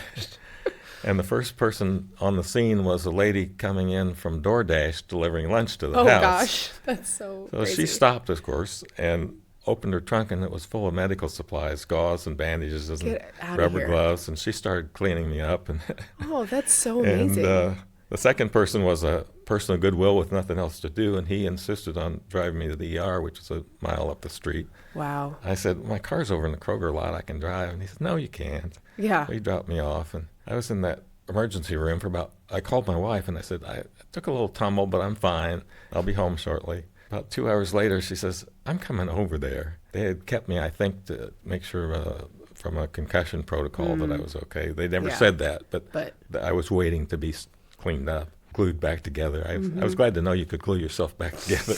And the first person on the scene was a lady coming in from DoorDash delivering lunch to the house. Oh gosh, that's so crazy. She stopped, of course, and opened her trunk, and it was full of medical supplies, gauze and bandages and Get out of rubber here. gloves, and she started cleaning me up. And Oh, that's so and amazing. the second person was a person of goodwill with nothing else to do, and he insisted on driving me to the ER, which is a mile up the street. Wow. I said, my car's over in the Kroger lot, I can drive. And he said, no, you can't. Yeah. He dropped me off, and I was in that emergency room I called my wife, and I said, I took a little tumble, but I'm fine. I'll be home shortly. About 2 hours later, she says, I'm coming over there. They had kept me, I think, to make sure from a concussion protocol that I was okay. They never Yeah. said that, but I was waiting to be cleaned up, glued back together. I was glad to know you could glue yourself back together.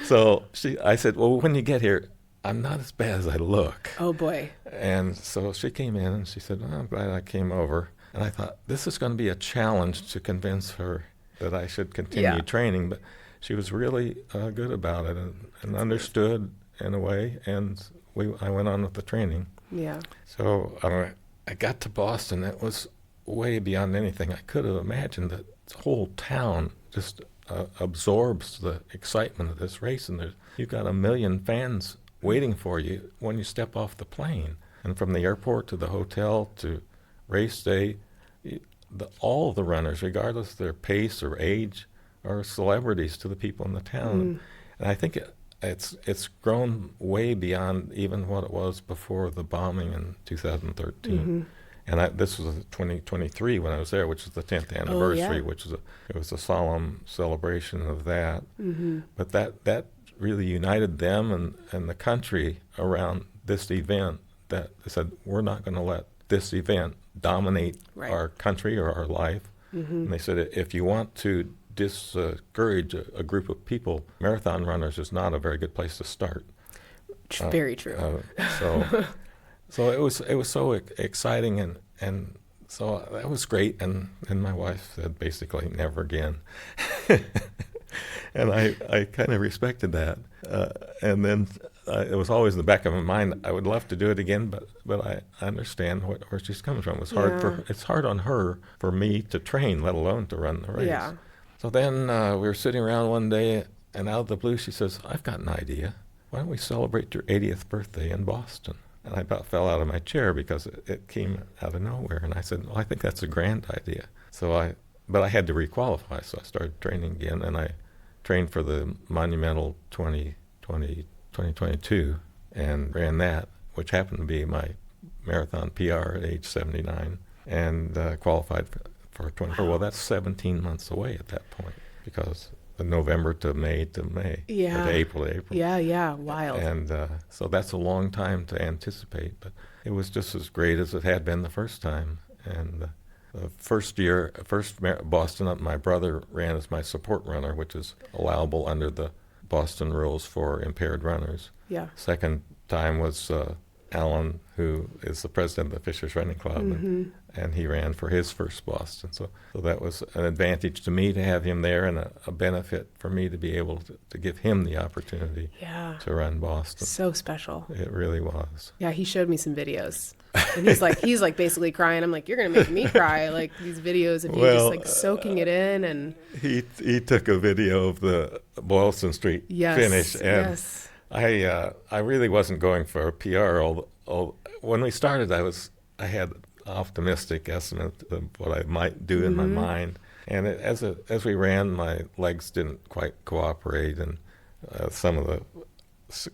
So I said, well, when you get here, I'm not as bad as I look. Oh boy. And so she came in and she said, I'm glad I came over. And I thought, this is going to be a challenge to convince her that I should continue training. But she was really good about it and understood in a way. And I went on with the training. Yeah. So I got to Boston. It was way beyond anything I could have imagined. That the whole town just absorbs the excitement of this race. And you've got 1 million fans waiting for you when you step off the plane. And from the airport to the hotel to race day, all of the runners, regardless of their pace or age, are celebrities to the people in the town. And I think it's grown way beyond even what it was before the bombing in 2013. And this was 2023 when I was there, which is the 10th anniversary, it was a solemn celebration of that. But that really united them and the country around this event, that they said, we're not going to let this event dominate our country or our life. And they said, if you want to discourage a group of people, marathon runners is not a very good place to start. Very true. So it was so exciting, and so that was great. And my wife said basically never again, and I kind of respected that. And then it was always in the back of my mind, I would love to do it again, but I understand where she's coming from. It's hard on her for me to train, let alone to run the race. Yeah. So then we were sitting around one day, and out of the blue, she says, I've got an idea. Why don't we celebrate your 80th birthday in Boston? And I about fell out of my chair because it came out of nowhere. And I said, well, I think that's a grand idea. But I had to requalify, so I started training again, and I trained for the Monumental 2022 and ran that, which happened to be my marathon PR at age 79, and qualified for 24. Well, that's 17 months away at that point, because the November to May, or to April to April. Yeah, wild. And so that's a long time to anticipate, but it was just as great as it had been the first time. And the first Boston, my brother ran as my support runner, which is allowable under the Boston rules for impaired runners. Yeah. Second time was Alan, who is the president of the Fishers Running Club, and he ran for his first Boston. So that was an advantage to me to have him there, and a benefit for me to be able to give him the opportunity to run Boston. So special. It really was. Yeah, he showed me some videos. And he's like basically crying. I'm like, you're going to make me cry. Like these videos of you just like soaking it in. And he took a video of the Boylston Street finish. And I really wasn't going for a PR. When we started, I had optimistic estimate of what I might do in my mind. And as we ran, my legs didn't quite cooperate, and some of the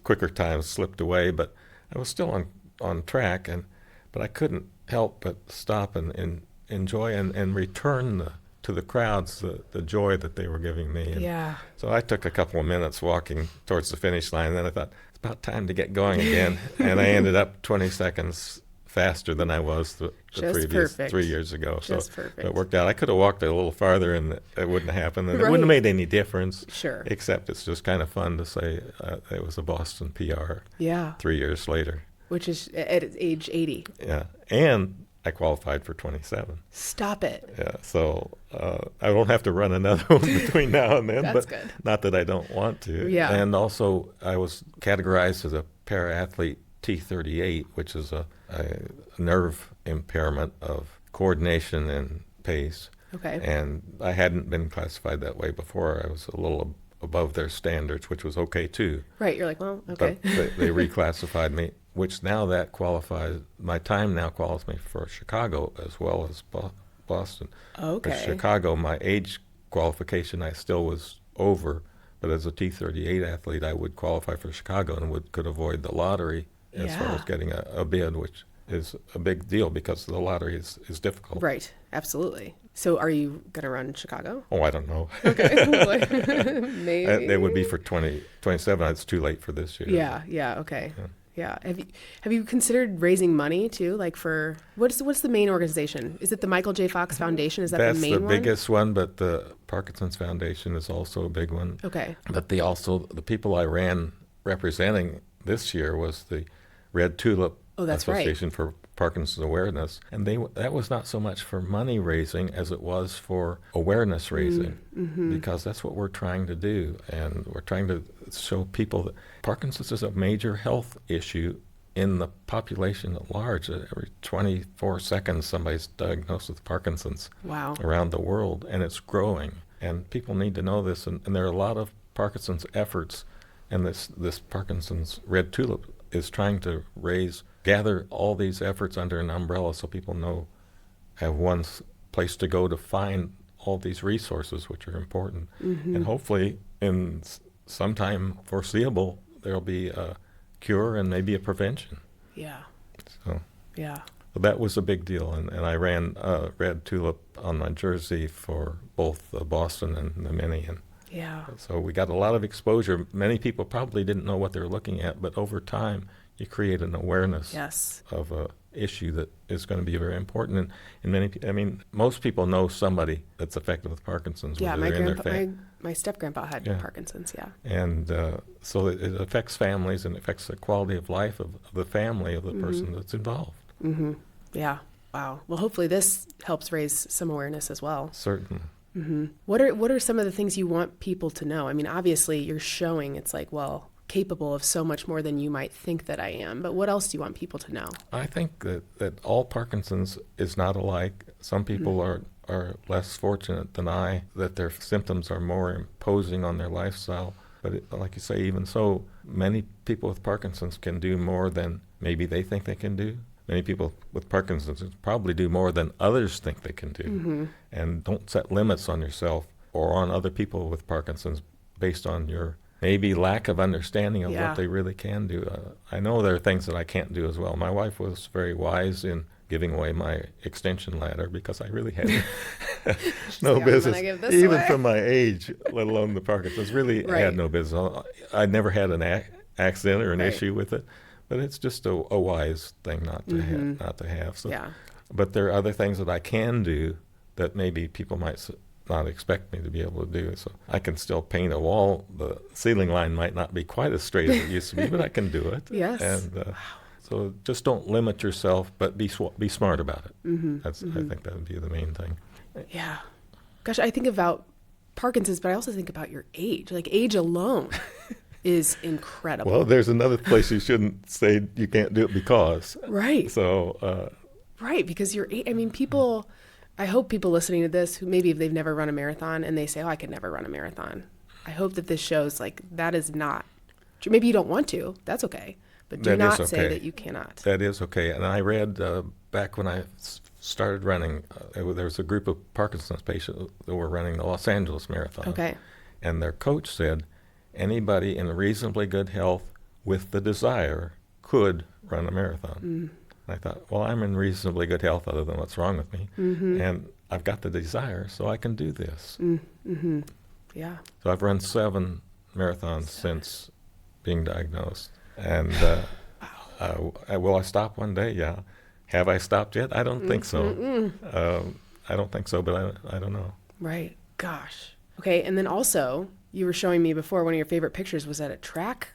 quicker times slipped away. But I was still on track, but I couldn't help but stop and enjoy and return to the crowds the joy that they were giving me. And so I took a couple of minutes walking towards the finish line, and then I thought, it's about time to get going again. And I ended up 20 seconds faster than I was the previous 3 years ago. Just so perfect. It worked out. I could have walked a little farther, and it wouldn't happen, and it wouldn't have made any difference. Sure. Except it's just kind of fun to say it was a Boston PR 3 years later. Which is at age 80. Yeah. And I qualified for 27. Stop it. Yeah, so I won't have to run another one between now and then. That's but good. Not that I don't want to. Yeah. And also, I was categorized as a para-athlete T38, which is a nerve impairment of coordination and pace. Okay. And I hadn't been classified that way before. I was a little above their standards, which was okay too. Right, you're like, well, okay. But they reclassified me, which now that qualifies, my time now qualifies me for Chicago as well as Boston. Okay. For Chicago, my age qualification, I still was over, but as a T38 athlete, I would qualify for Chicago and could avoid the lottery as far as getting a bid, which is a big deal because the lottery is difficult. Right, absolutely. So are you going to run Chicago? Oh, I don't know. Okay. Maybe. It would be for 2027. It's too late for this year. Yeah, okay. Yeah. Have you considered raising money too? Like for what's the main organization? Is it the Michael J. Fox Foundation? Is that the main one? That's the biggest one, but the Parkinson's Foundation is also a big one. Okay. But the people I ran representing this year was the Red Tulip Association for Parkinson's Awareness, and that was not so much for money raising as it was for awareness raising, because that's what we're trying to do, and we're trying to show people that Parkinson's is a major health issue in the population at large. Every 24 seconds somebody's diagnosed with Parkinson's around the world, and it's growing, and people need to know this, and there are a lot of Parkinson's efforts, and this Parkinson's Red Tulip is trying to gather all these efforts under an umbrella so people know have one place to go to find all these resources, which are important. And hopefully in sometime foreseeable, there'll be a cure and maybe a prevention. Yeah. So, Yeah. so that was a big deal. And I ran red tulip on my jersey for both the Boston and the Mini. And Yeah. so we got a lot of exposure. Many people probably didn't know what they were looking at, but over time, you create an awareness Yes. of a issue that is going to be very important. And most people know somebody that's affected with Parkinson's. Yeah, whether my they're in their grandpa, my step-grandpa had Yeah. Parkinson's, yeah. And so it affects families and affects the quality of life of the family of the person that's involved. Yeah. Wow. Well, hopefully this helps raise some awareness as well. Certainly. What are some of the things you want people to know? I mean, obviously you're showing it's like, well, capable of so much more than you might think that I am. But what else do you want people to know? I think that all Parkinson's is not alike. Some people are less fortunate than I, that their symptoms are more imposing on their lifestyle. But like you say, even so, many people with Parkinson's can do more than maybe they think they can do. Many people with Parkinson's probably do more than others think they can do. And don't set limits on yourself or on other people with Parkinson's based on your maybe lack of understanding of what they really can do. I know there are things that I can't do as well. My wife was very wise in giving away my extension ladder because I really had no business, even from my age, let alone the Parkinson's. Really had no business. I never had an accident or an issue with it, but it's just a wise thing not to have. So, but there are other things that I can do that maybe people might not expect me to be able to do. So I can still paint a wall. The ceiling line might not be quite as straight as it used to be, but I can do it. Yes. And so just don't limit yourself, but be smart about it. I think that would be the main thing. Yeah. Gosh, I think about Parkinson's, but I also think about your age. Like age alone is incredible. Well, there's another place you shouldn't say you can't do it because. Right. So. Right, because people, I hope people listening to this who maybe if they've never run a marathon and they say, oh, I could never run a marathon. I hope that this shows like that is not true. Maybe you don't want to. That's okay. But do not say that you cannot. That is okay. And I read back when I started running, there was a group of Parkinson's patients that were running the Los Angeles Marathon. Okay. And their coach said, anybody in reasonably good health with the desire could run a marathon. I thought, well, I'm in reasonably good health other than what's wrong with me. And I've got the desire, so I can do this. Yeah. So I've run 7 marathons since being diagnosed. And will I stop one day? Yeah. Have I stopped yet? I don't think so. I don't think so, but I don't know. Right. Gosh. Okay, and then also, you were showing me before one of your favorite pictures was at a track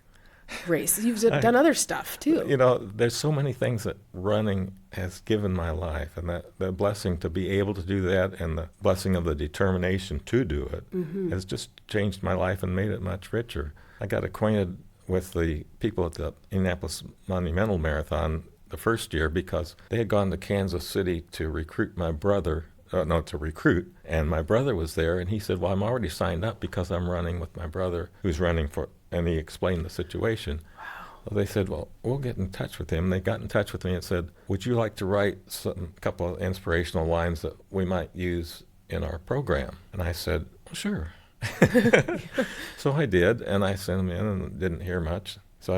race. You've done other stuff too. You know, there's so many things that running has given my life, and that the blessing to be able to do that and the blessing of the determination to do it has just changed my life and made it much richer. I got acquainted with the people at the Indianapolis Monumental Marathon the first year because they had gone to Kansas City to recruit my brother, and my brother was there, and he said, well, I'm already signed up because I'm running with my brother who's running for, and he explained the situation. Wow. Well, they said, well, we'll get in touch with him. They got in touch with me and said, would you like to write a couple of inspirational lines that we might use in our program? And I said, well, sure. So I did, and I sent them in and didn't hear much. So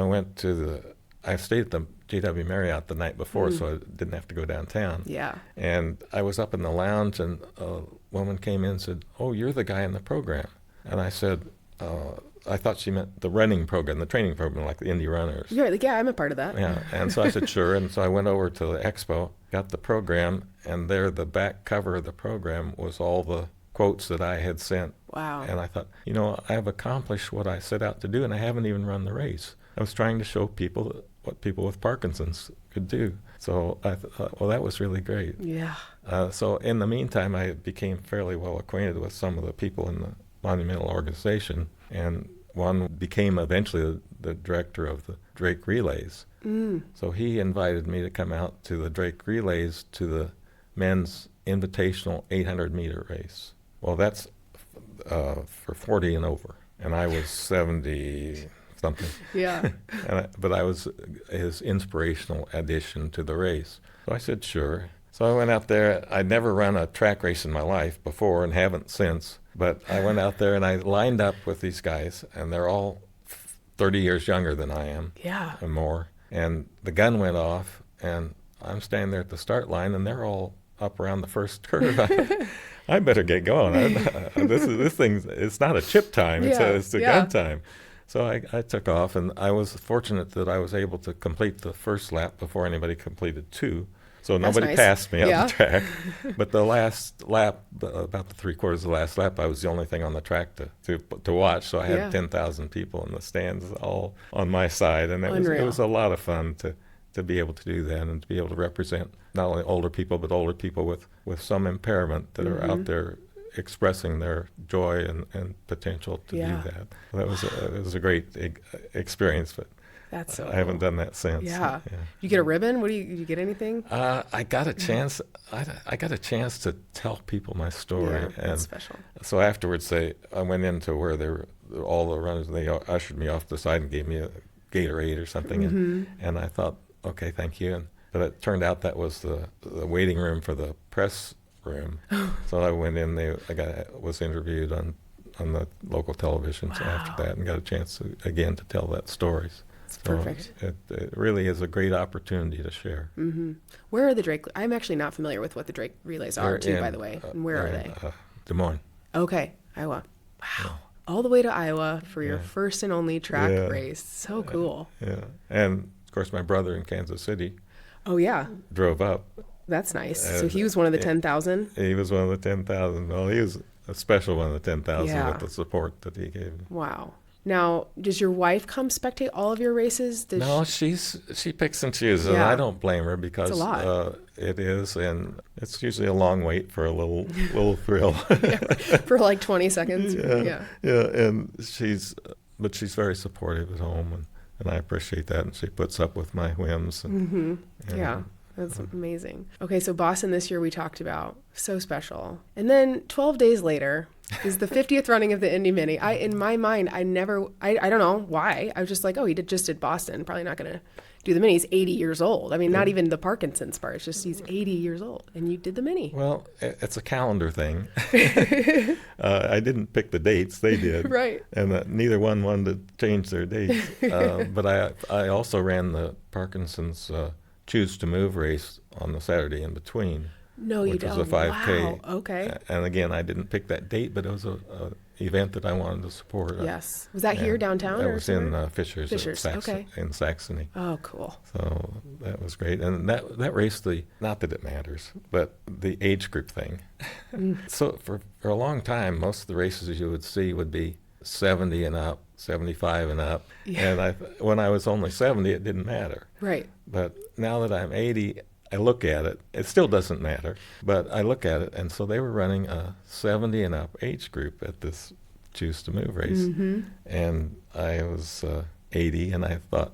I stayed at the JW Marriott the night before, so I didn't have to go downtown. Yeah. And I was up in the lounge, and a woman came in and said, oh, you're the guy in the program. And I said, I thought she meant the running program, the training program, like the Indy runners. You're like, yeah, I'm a part of that. Yeah, and so I said, sure. And so I went over to the expo, got the program, and there the back cover of the program was all the quotes that I had sent. Wow. And I thought, I've accomplished what I set out to do, and I haven't even run the race. I was trying to show people what people with Parkinson's could do. So I thought, well, that was really great. Yeah. So in the meantime, I became fairly well acquainted with some of the people in the Monumental organization, and one became eventually the director of the Drake Relays. So he invited me to come out to the Drake Relays to the men's invitational 800-meter race. Well, that's for 40 and over, and I was 70-something. Yeah. But I was his inspirational addition to the race. So I said, sure. So I went out there. I'd never run a track race in my life before and haven't since. But I went out there and I lined up with these guys, and they're all 30 years younger than I am. Yeah. And more. And the gun went off, and I'm standing there at the start line, and they're all up around the first curve. I better get going. This thing, it's not a chip time, it's a gun time. So I took off, and I was fortunate that I was able to complete the first lap before anybody completed 2. So nobody passed me on the track. But the last lap, about the 3/4 of the last lap, I was the only thing on the track to watch. So I had 10,000 people in the stands all on my side. And it was a lot of fun to be able to do that and to be able to represent not only older people, but older people with some impairment that are out there expressing their joy and potential to do that. It was a great experience, but that's so I haven't done that since. Yeah. You get a ribbon? Did you get anything? I got a chance. I got a chance to tell people my story. Yeah, and that's special. So afterwards, I went into where all the runners, they ushered me off the side and gave me a Gatorade or something. And I thought, okay, thank you. But it turned out that was the waiting room for the press room. So I went in. Was interviewed on the local televisions after that, and got a chance to tell that story. It's perfect. It really is a great opportunity to share. Where are the Drake? I'm actually not familiar with what the Drake relays are, by the way. And where are they? Des Moines. Okay, Iowa. Wow. All the way to Iowa for your first and only track race. So cool. Yeah. And, of course, my brother in Kansas City drove up. That's nice. So he was one of the 10,000? He was one of the 10,000. Well, he was a special one of the 10,000 with the support that he gave. Wow. Now, does your wife come spectate all of your races? No, she picks and chooses, and I don't blame her because it's a lot. It is, and it's usually a long wait for a little thrill. For like 20 seconds. Yeah, and she's very supportive at home, and I appreciate that, and she puts up with my whims. That's amazing. Okay, so Boston this year we talked about, so special. And then 12 days later is the 50th running of the Indy Mini. In my mind, I don't know why. I was just like, oh, he just did Boston. Probably not going to do the Mini. He's 80 years old. I mean, not even the Parkinson's part. It's just he's 80 years old. And you did the Mini. Well, it's a calendar thing. I didn't pick the dates. They did. Right. And neither one wanted to change their dates. But I also ran the Parkinson's Choose to Move race on the Saturday in between. No, you which don't. was a 5K. Wow. Okay. And again, I didn't pick that date, but it was a event that I wanted to support. Yes. Was that here downtown? That was in Fishers. Okay. In Saxony. Oh, cool. So that was great. And that race, not that it matters, but the age group thing. So for a long time, most of the races you would see would be 70 and up, 75 and up. Yeah. And when I was only 70, it didn't matter. Right. But now that I'm 80, I look at it. It still doesn't matter, but I look at it, and so they were running a 70 and up age group at this Choose to Move race, and I was 80, and I thought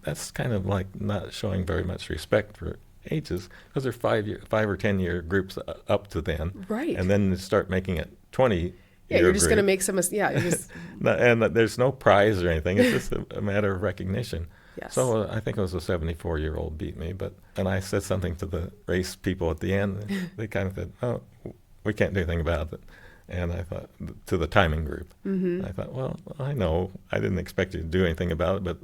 that's kind of like not showing very much respect for ages, because they're 5 or 10 year groups up to then, right? And then you start making it 20. Yeah, you're just going to make some. Yeah, you're just. And there's no prize or anything. It's just a matter of recognition. Yes. So I think it was a 74-year-old beat me, and I said something to the race people at the end. They kind of said, "Oh, we can't do anything about it." And I thought, to the timing group, I thought, well, I know I didn't expect you to do anything about it, but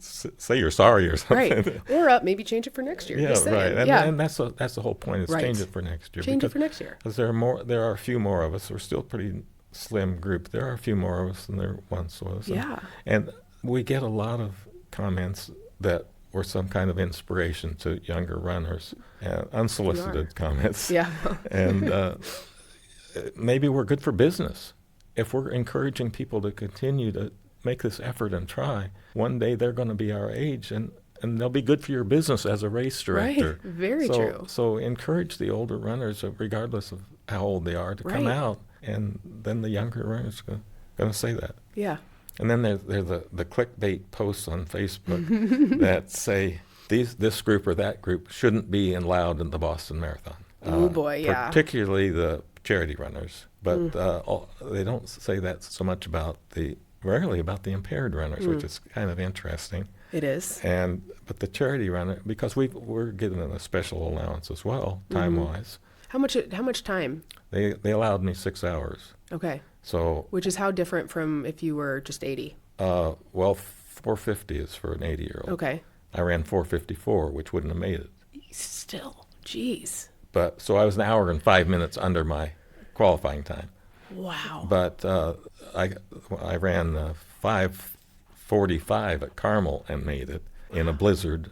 say you're sorry or something. Right. Or maybe change it for next year. Yeah, right. And that's the whole point, is change it for next year. Change it for next year. Because there are a few more of us. We're still a pretty slim group. There are a few more of us than there once was. Yeah. And we get a lot of comments that were some kind of inspiration to younger runners, unsolicited comments. Yeah. And maybe we're good for business. If we're encouraging people to continue to make this effort and try, one day they're going to be our age, and they'll be good for your business as a race director. Right. Very true. So encourage the older runners, regardless of how old they are, to come out, and then the younger runners are going to say that. Yeah. And then there's the clickbait posts on Facebook that say this group or that group shouldn't be allowed in the Boston Marathon. Oh boy, yeah. Particularly the charity runners, but they don't say that so much about the rarely about the impaired runners, which is kind of interesting. It is. But the charity runner, because we're getting a special allowance as well, time-wise. How much time? They allowed me 6 hours. Okay. So, which is how different from if you were just 80? Well, 450 is for an 80-year-old. Okay. I ran 454, which wouldn't have made it. Still, geez. But so I was an hour and 5 minutes under my qualifying time. Wow. But I ran 5:45 at Carmel and made it in a blizzard.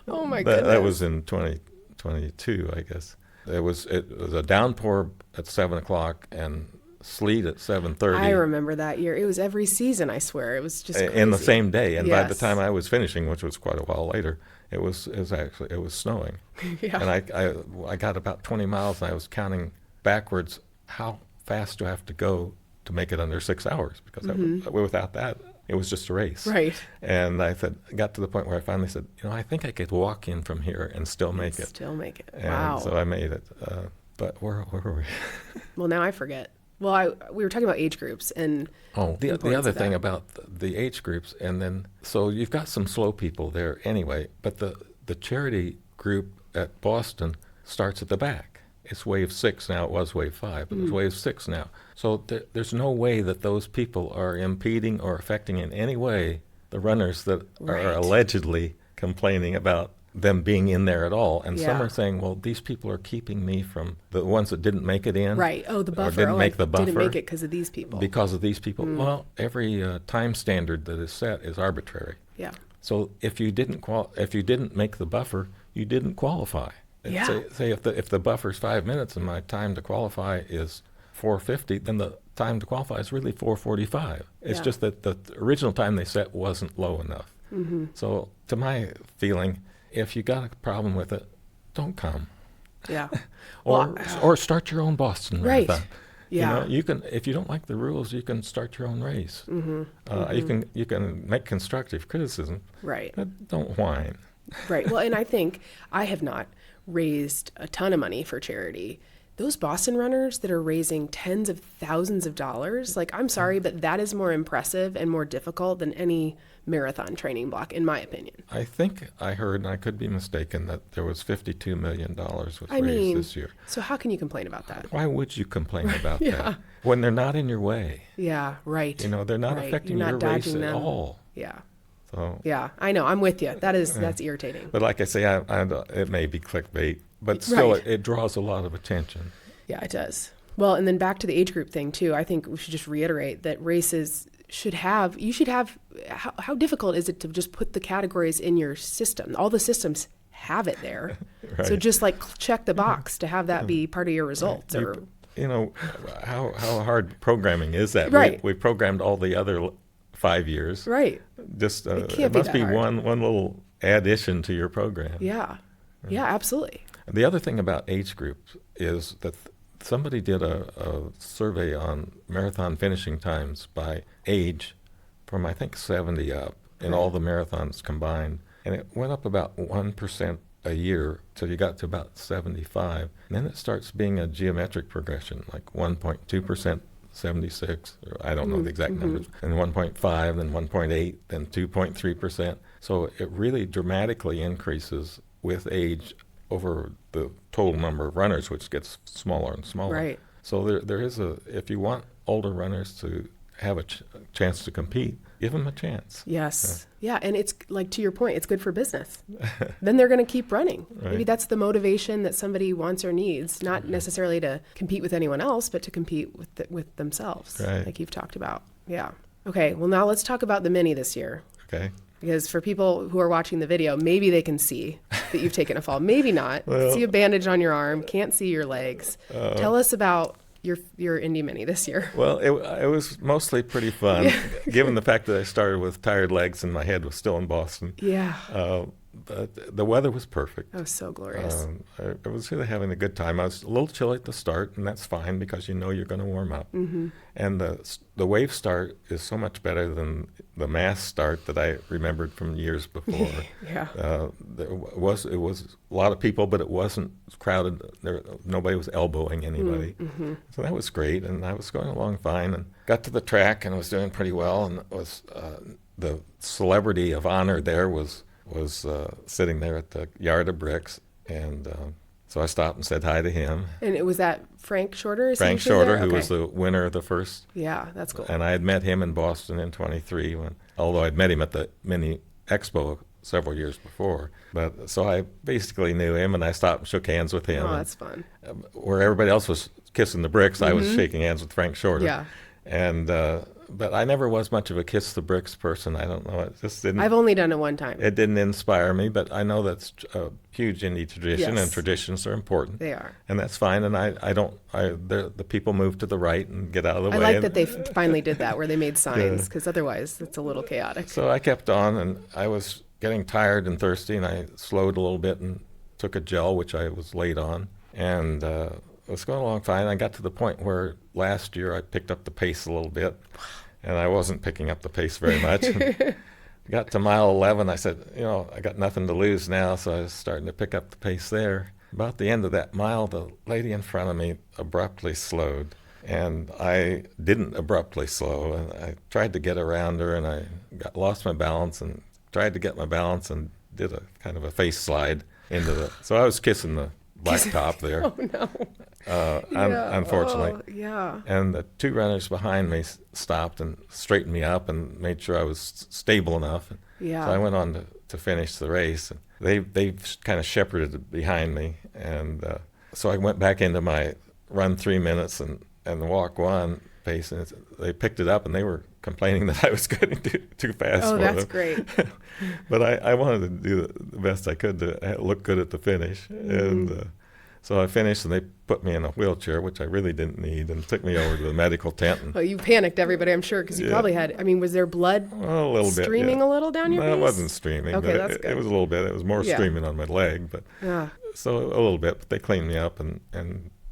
Oh my goodness. That was in 2022, I guess. It was a downpour at 7 o'clock and sleet at 7:30. I remember that year. It was every season, I swear. It was just crazy. In the same day. And by the Yes. time I was finishing, which was quite a while later, it was snowing. Yeah. And I got about 20 miles and I was counting backwards, how fast do I have to go to make it under 6 hours? Because without that, it was just a race. Right. And I got to the point where I finally said, I think I could walk in from here and still make it. Still make it. And Wow. so I made it. But where were we? Well, now I forget. Well, we were talking about age groups and the importance other of thing that. about the age groups, and then so you've got some slow people there anyway, but the charity group at Boston starts at the back. It's wave 6 now. It was wave 5, but it's wave 6 now. So there's no way that those people are impeding or affecting in any way the runners that Right. are allegedly complaining about them being in there at all. And some Yeah. are saying, well, these people are keeping me from the ones that didn't make it in. right. Oh, the Or buffer. didn't make the Didn't buffer. make it because of these people. Because of these people. Well, every time standard that is set is arbitrary. Yeah. So if you didn't make the buffer, you didn't qualify. Yeah. Say if the buffer's 5 minutes and my time to qualify is 4:50, then the time to qualify is really 4:45. It's Yeah. just that the original time they set wasn't low enough. So to my feeling, if you got a problem with it, don't come. Yeah. Or start your own Boston Right. Marathon. Yeah. You can, if you don't like the rules, you can start your own race. You can make constructive criticism, Right. but don't whine. Right. Well, and I think I have not raised a ton of money for charity. Those Boston runners that are raising tens of thousands of dollars, like, I'm sorry, but that is more impressive and more difficult than any marathon training block, in my opinion. I think I heard, and I could be mistaken, that there was $52 million was I raised mean, this year. so how can you complain about that? Why would you complain about Yeah. that when they're not in your way? Yeah, right. They're not Right. affecting You're not your race dodging at them. all. Yeah. So, Yeah, I know. I'm with you. That's irritating. but like I say, it may be clickbait, but still, Right. it draws a lot of attention. Yeah, it does. Well, and then back to the age group thing too. I think we should just reiterate that races how difficult is it to just put the categories in your system? All the systems have it there. Right. So just like check the box to have that be part of your results. Or How hard programming is that? Right. We programmed all the other 5 years. right. Just It can't it be must that be hard. one little addition to your program. Yeah. Yeah, absolutely. The other thing about age groups is that somebody did a survey on marathon finishing times by age from, I think, 70 up in all the marathons combined. And it went up about 1% a year till you got to about 75. And then it starts being a geometric progression, like 1.2%, 76, or I don't know the exact numbers, and 1.5, then 1.8, then 2.3%. So it really dramatically increases with age over the total number of runners, which gets smaller and smaller. Right. So there is if you want older runners to have a chance to compete, give them a chance. Yes. Yeah. And it's like, to your point, it's good for business. Then they're going to keep running. Maybe Right. that's the motivation that somebody wants or needs, not necessarily to compete with anyone else, but to compete with themselves, Right. like you've talked about. Yeah. Okay. Well, now let's talk about the Mini this year. Okay. Because for people who are watching the video, maybe they can see that you've taken a fall. Maybe not. See a bandage on your arm, can't see your legs. Tell us about your Indy Mini this year. Well, it was mostly pretty fun, given the fact that I started with tired legs and my head was still in Boston. Yeah. but the weather was perfect. Oh, so glorious. I was really having a good time. I was a little chilly at the start, and that's fine because you know you're going to warm up. Mm-hmm. And the wave start is so much better than the mass start that I remembered from years before. Yeah. It was a lot of people, but it wasn't crowded. Nobody was elbowing anybody. Mm-hmm. So that was great, and I was going along fine. And got to the track, and I was doing pretty well. And it was the celebrity of honor there was sitting there at the yard of bricks, and so I stopped and said hi to him. And it was that Frank Shorter? Frank Shorter, who was the winner of the first. Yeah, that's cool. And I had met him in Boston in '23, although I'd met him at the Mini Expo several years before. But so I basically knew him, and I stopped and shook hands with him. Oh, that's fun. Where everybody else was kissing the bricks, I was shaking hands with Frank Shorter. Yeah. And but I never was much of a kiss the bricks person. I don't know. It just didn't. I've only done it one time. It didn't inspire me, but I know that's a huge indie tradition, Yes. and traditions are important. They are. And that's fine. And the people move to the right and get out of the way. I like and- that they finally did that, where they made signs, because otherwise it's a little chaotic. So I kept on, and I was getting tired and thirsty, and I slowed a little bit and took a gel, which I was late on, and it was going along fine. I got to the point where last year I picked up the pace a little bit, and I wasn't picking up the pace very much. Got to mile 11, I said, I got nothing to lose now, so I was starting to pick up the pace there. About the end of that mile, the lady in front of me abruptly slowed, and I didn't abruptly slow, and I tried to get around her, and I lost my balance and tried to get my balance and did a kind of a face slide into so I was kissing the blacktop there. Oh, no. Unfortunately. Oh, yeah. And the two runners behind me stopped and straightened me up and made sure I was stable enough. Yeah. So I went on to finish the race. And they kind of shepherded behind me. And so I went back into my run 3 minutes and walk 1 pace. And they picked it up, and they were complaining that I was getting too fast for them. Oh, that's great. But I wanted to do the best I could to look good at the finish. And so I finished, and they put me in a wheelchair, which I really didn't need, and took me over to the medical tent. And, Well, you panicked everybody, I'm sure, because you probably had, was there blood well, a little streaming bit, a little down your No, face? it wasn't streaming. Okay, but that's it good. was a little bit. It was more Yeah. streaming on my leg. But Yeah. so a little bit. But they cleaned me up and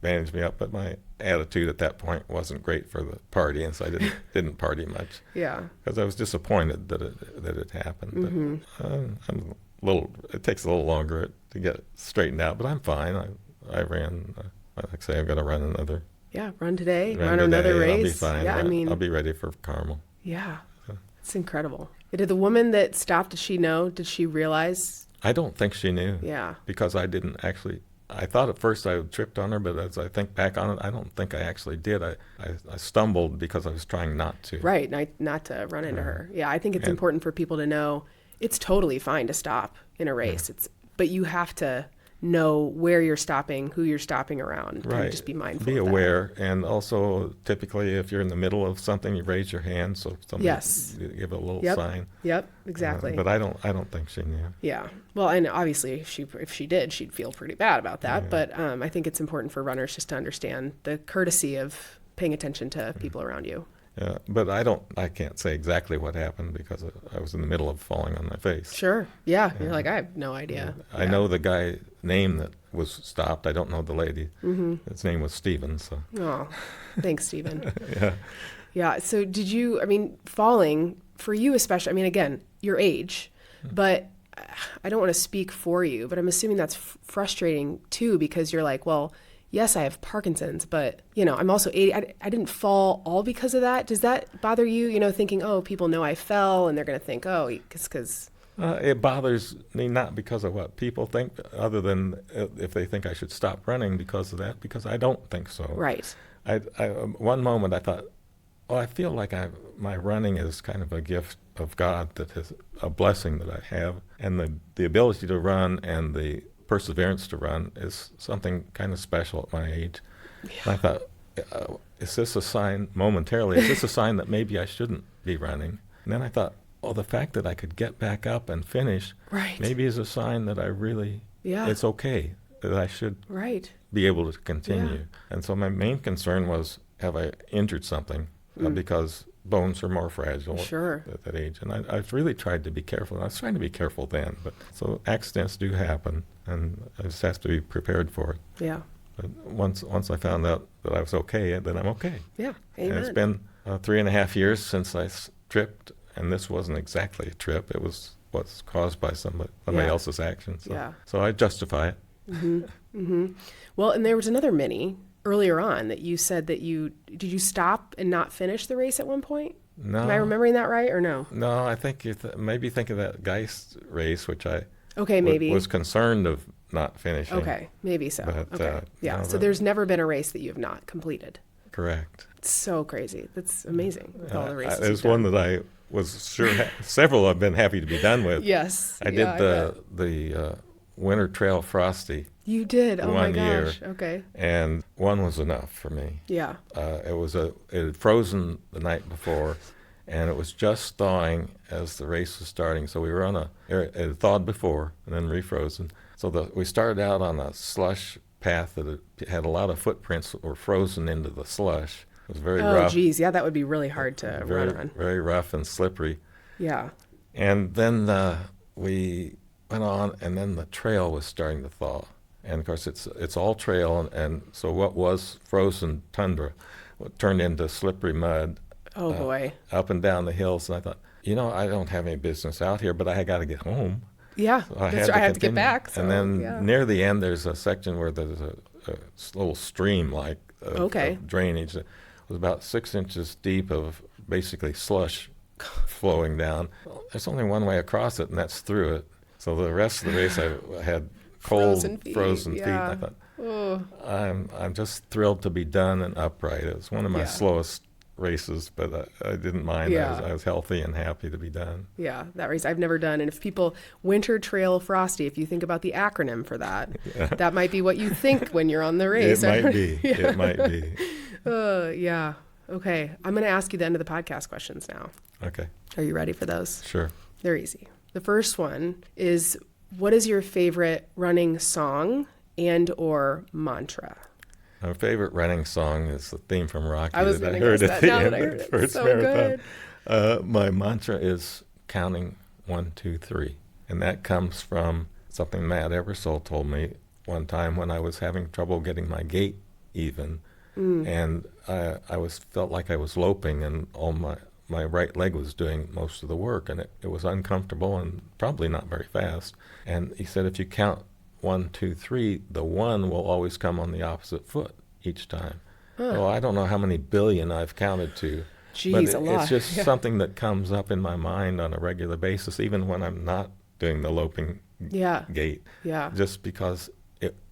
bandaged me up. But my attitude at that point wasn't great for the party, and so I didn't party much. Yeah. Because I was disappointed that it happened. Mm-hmm. But it takes a little longer to get straightened out, but I'm fine. I ran, like I say, I'm going to run another. Yeah, run today, run run today, another and race. I'll be fine. Yeah, I'll be ready for Carmel. Yeah, it's incredible. Did the woman that stopped, did she know? Did she realize? I don't think she knew. Yeah. Because I didn't actually. I thought at first I tripped on her, but as I think back on it, I don't think I actually did. I stumbled because I was trying not to. Right, not to run into her. Yeah, I think it's important for people to know it's totally fine to stop in a race. But you have to know where you're stopping, who you're stopping around, Right. and just be mindful. Be of that. aware, and also typically if you're in the middle of something, you raise your hand so somebody Yes. you give a little Yep. sign. Yep, exactly. But I don't think she knew. Yeah. Well, and obviously, if she did, she'd feel pretty bad about that. Yeah. But I think it's important for runners just to understand the courtesy of paying attention to people around you. Yeah, but I can't say exactly what happened because I was in the middle of falling on my face. Sure. Yeah. You're like, I have no idea. I know the guy's name that was stopped. I don't know the lady. Mm-hmm. His name was Steven. So. Oh, thanks, Stephen. Yeah. Yeah. So did you, falling for you especially, again, your age, but I don't want to speak for you, but I'm assuming that's frustrating too, because you're like, well, yes, I have Parkinson's, but, I'm also 80. I didn't fall all because of that. Does that bother you, thinking, oh, people know I fell and they're going to think, oh, because... It bothers me not because of what people think, other than if they think I should stop running because of that, because I don't think so. Right. One moment I thought, I feel like my running is kind of a gift of God, that is a blessing that I have, and the ability to run and the perseverance to run is something kind of special at my age. Yeah. And I thought, is this a sign, momentarily, is this a sign that maybe I shouldn't be running? And then I thought, the fact that I could get back up and finish maybe is a sign that I really, it's okay, that I should be able to continue. Yeah. And so my main concern was, have I injured something? because bones are more fragile Sure. at that age. And I've really tried to be careful. I was trying to be careful then, but so accidents do happen, and I just have to be prepared for it. Yeah. But once I found out that I was okay, then I'm okay. Yeah. And Amen. it's been 3.5 years since I tripped, and this wasn't exactly a trip. It was what's caused by somebody else's actions. So I justify it. Well, and there was another Mini earlier on that you said that did you stop and not finish the race at one point? No. Am I remembering that right or no? No, I think you maybe think of that Geist race, which I maybe was concerned of not finishing. Okay, maybe so. But, okay. no, So there's never been a race that you have not completed. Correct. It's so crazy. That's amazing with all the races. There's one that I was sure several I've been happy to be done with. Yes. I did the Winter Trail Frosty. You did. Oh my 1 year. gosh. Okay. And one was enough for me. Yeah. It had frozen the night before, and it was just thawing as the race was starting. So we were it had thawed before and then refrozen. So we started out on a slush path that had a lot of footprints that were frozen into the slush. It was very rough. Oh, geez. Yeah, that would be really hard to run on. Very rough and slippery. Yeah. And then we went on, and then the trail was starting to thaw. And of course, it's all trail, and so what was frozen tundra turned into slippery mud. Oh boy! Up and down the hills, and I thought, I don't have any business out here, but I got to get home. Yeah, so I have to get back. So, and then near the end, there's a section where there's a little stream like of drainage that was about 6 inches deep of basically slush flowing down. There's only one way across it, and that's through it. So the rest of the race, I had cold, frozen feet. And I thought, I'm just thrilled to be done and upright. It was one of my slowest races, but I didn't mind. I was healthy and happy to be done. Yeah, that race I've never done. And if people, Winter Trail Frosty, if you think about the acronym for that, that might be what you think when you're on the race. It might be. It might be. Yeah. Okay. I'm going to ask you the end of the podcast questions now. Okay. Are you ready for those? Sure. They're easy. The first one is, what is your favorite running song and or mantra? My favorite running song is the theme from Rocky I that I heard at the end of the first marathon. Good. My mantra is counting 1, 2, 3. And that comes from something Matt Ebersole told me one time when I was having trouble getting my gait even. And I felt like I was loping, and all my right leg was doing most of the work, and it was uncomfortable and probably not very fast. And he said, if you count 1, 2, 3, the 1 will always come on the opposite foot each time. Well, I don't know how many billion I've counted to. Jeez, a lot. It's just something that comes up in my mind on a regular basis, even when I'm not doing the loping gait. Yeah. Just because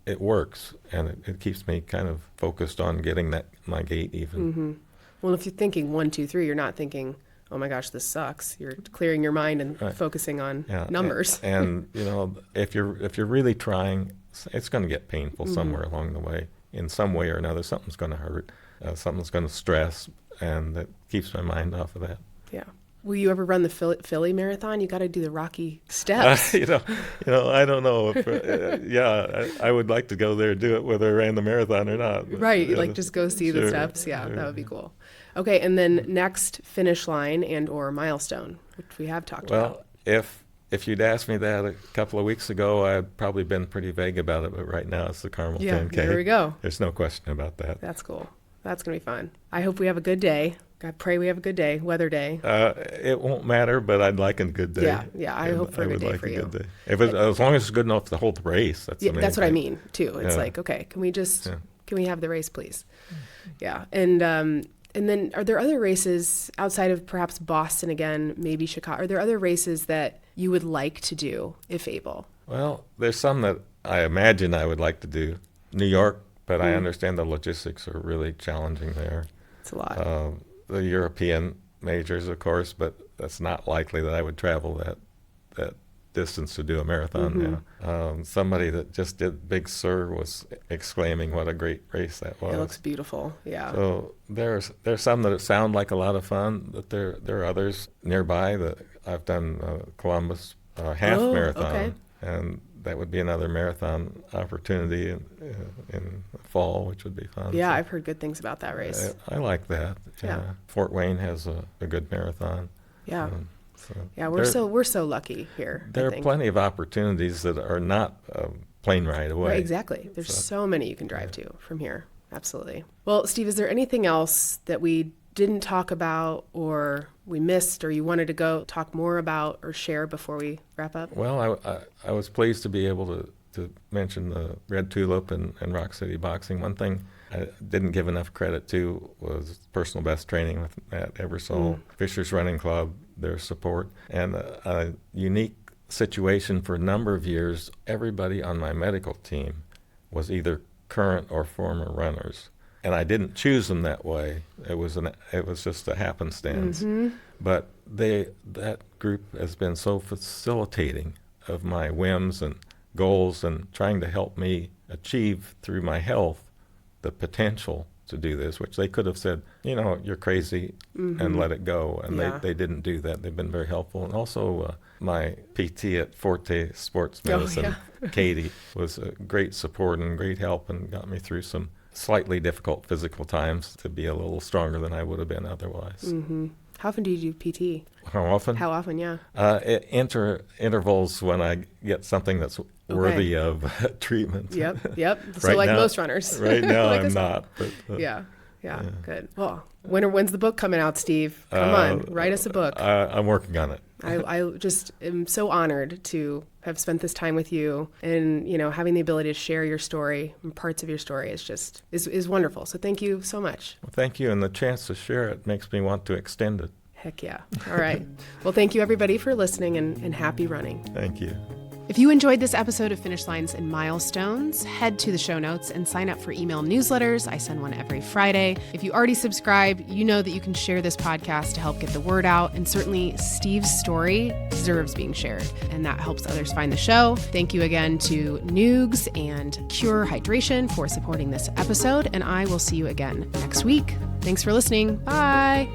it works, and it keeps me kind of focused on getting my gait even. Mm-hmm. Well, if you're thinking 1, 2, 3, you're not thinking, oh my gosh, this sucks. You're clearing your mind and focusing on numbers. And if you're really trying, it's going to get painful somewhere along the way. In some way or another, something's going to hurt, something's going to stress, and that keeps my mind off of that. Yeah. Will you ever run the Philly Marathon? You got to do the Rocky steps. I don't know. If, I would like to go there and do it whether I ran the marathon or not. Right, just go see the steps. Yeah, that would be cool. Okay, and then next finish line and or milestone, which we have talked about. Well, if you'd asked me that a couple of weeks ago, I'd probably been pretty vague about it, but right now it's the Carmel 10K. There we go. There's no question about that. That's cool. That's going to be fun. I hope we have a good day. I pray we have a good day, weather day. It won't matter, but I'd like a good day. Yeah, I hope for a good day for you. Good day. As long as it's good enough to hold the race, that's the main that's what thing. I mean, too. It's like, okay, can we have the race, please? Yeah, and then are there other races outside of perhaps Boston again, maybe Chicago? Are there other races that you would like to do, if able? Well, there's some that I imagine I would like to do. New York, but I understand the logistics are really challenging there. It's a lot. The European majors, of course, but that's not likely that I would travel that distance to do a marathon now. Somebody that just did Big Sur was exclaiming what a great race that was. It looks beautiful, yeah. So there's some that sound like a lot of fun, but there are others nearby that I've done Columbus half marathon, and that would be another marathon opportunity in the fall, which would be fun. Yeah, So I've heard good things about that race. I like that. Yeah. Fort Wayne has a good marathon. Yeah. So Yeah, we're so lucky here. there I are think. plenty of opportunities that are not a plane ride away. Right, exactly. There's so many you can drive to from here. Absolutely. Well, Steve, is there anything else that we didn't talk about or we missed or you wanted to go talk more about or share before we wrap up? Well, I was pleased to be able to mention the Red Tulip and Rock City Boxing. One thing I didn't give enough credit to was personal best training with Matt Ebersole, Fisher's Running Club, their support, and a unique situation for a number of years. Everybody on my medical team was either current or former runners, and I didn't choose them that way. It was just a happenstance. But that group has been so facilitating of my whims and goals and trying to help me achieve through my health the potential to do this, which they could have said, you're crazy and let it go. And they didn't do that. They've been very helpful. And also my PT at Forte Sports Medicine, Katie, was a great support and great help and got me through some slightly difficult physical times to be a little stronger than I would have been otherwise. How often do you do PT? How often? How often, yeah. Intervals when I get something that's worthy of treatment. Yep. So Right like now- most runners. Right now Like I'm us. not. But, Yeah, good. Well, when's the book coming out, Steve? Come on, write us a book. I'm working on it. I just am so honored to have spent this time with you, and having the ability to share your story and parts of your story is wonderful. So thank you so much. Well, thank you, and the chance to share it makes me want to extend it. Heck yeah. All right. Well, thank you everybody for listening, and happy running. Thank you. If you enjoyed this episode of Finish Lines and Milestones, head to the show notes and sign up for email newsletters. I send one every Friday. If you already subscribe, you know that you can share this podcast to help get the word out. And certainly Steve's story deserves being shared, and that helps others find the show. Thank you again to Noogs and Cure Hydration for supporting this episode, and I will see you again next week. Thanks for listening. Bye.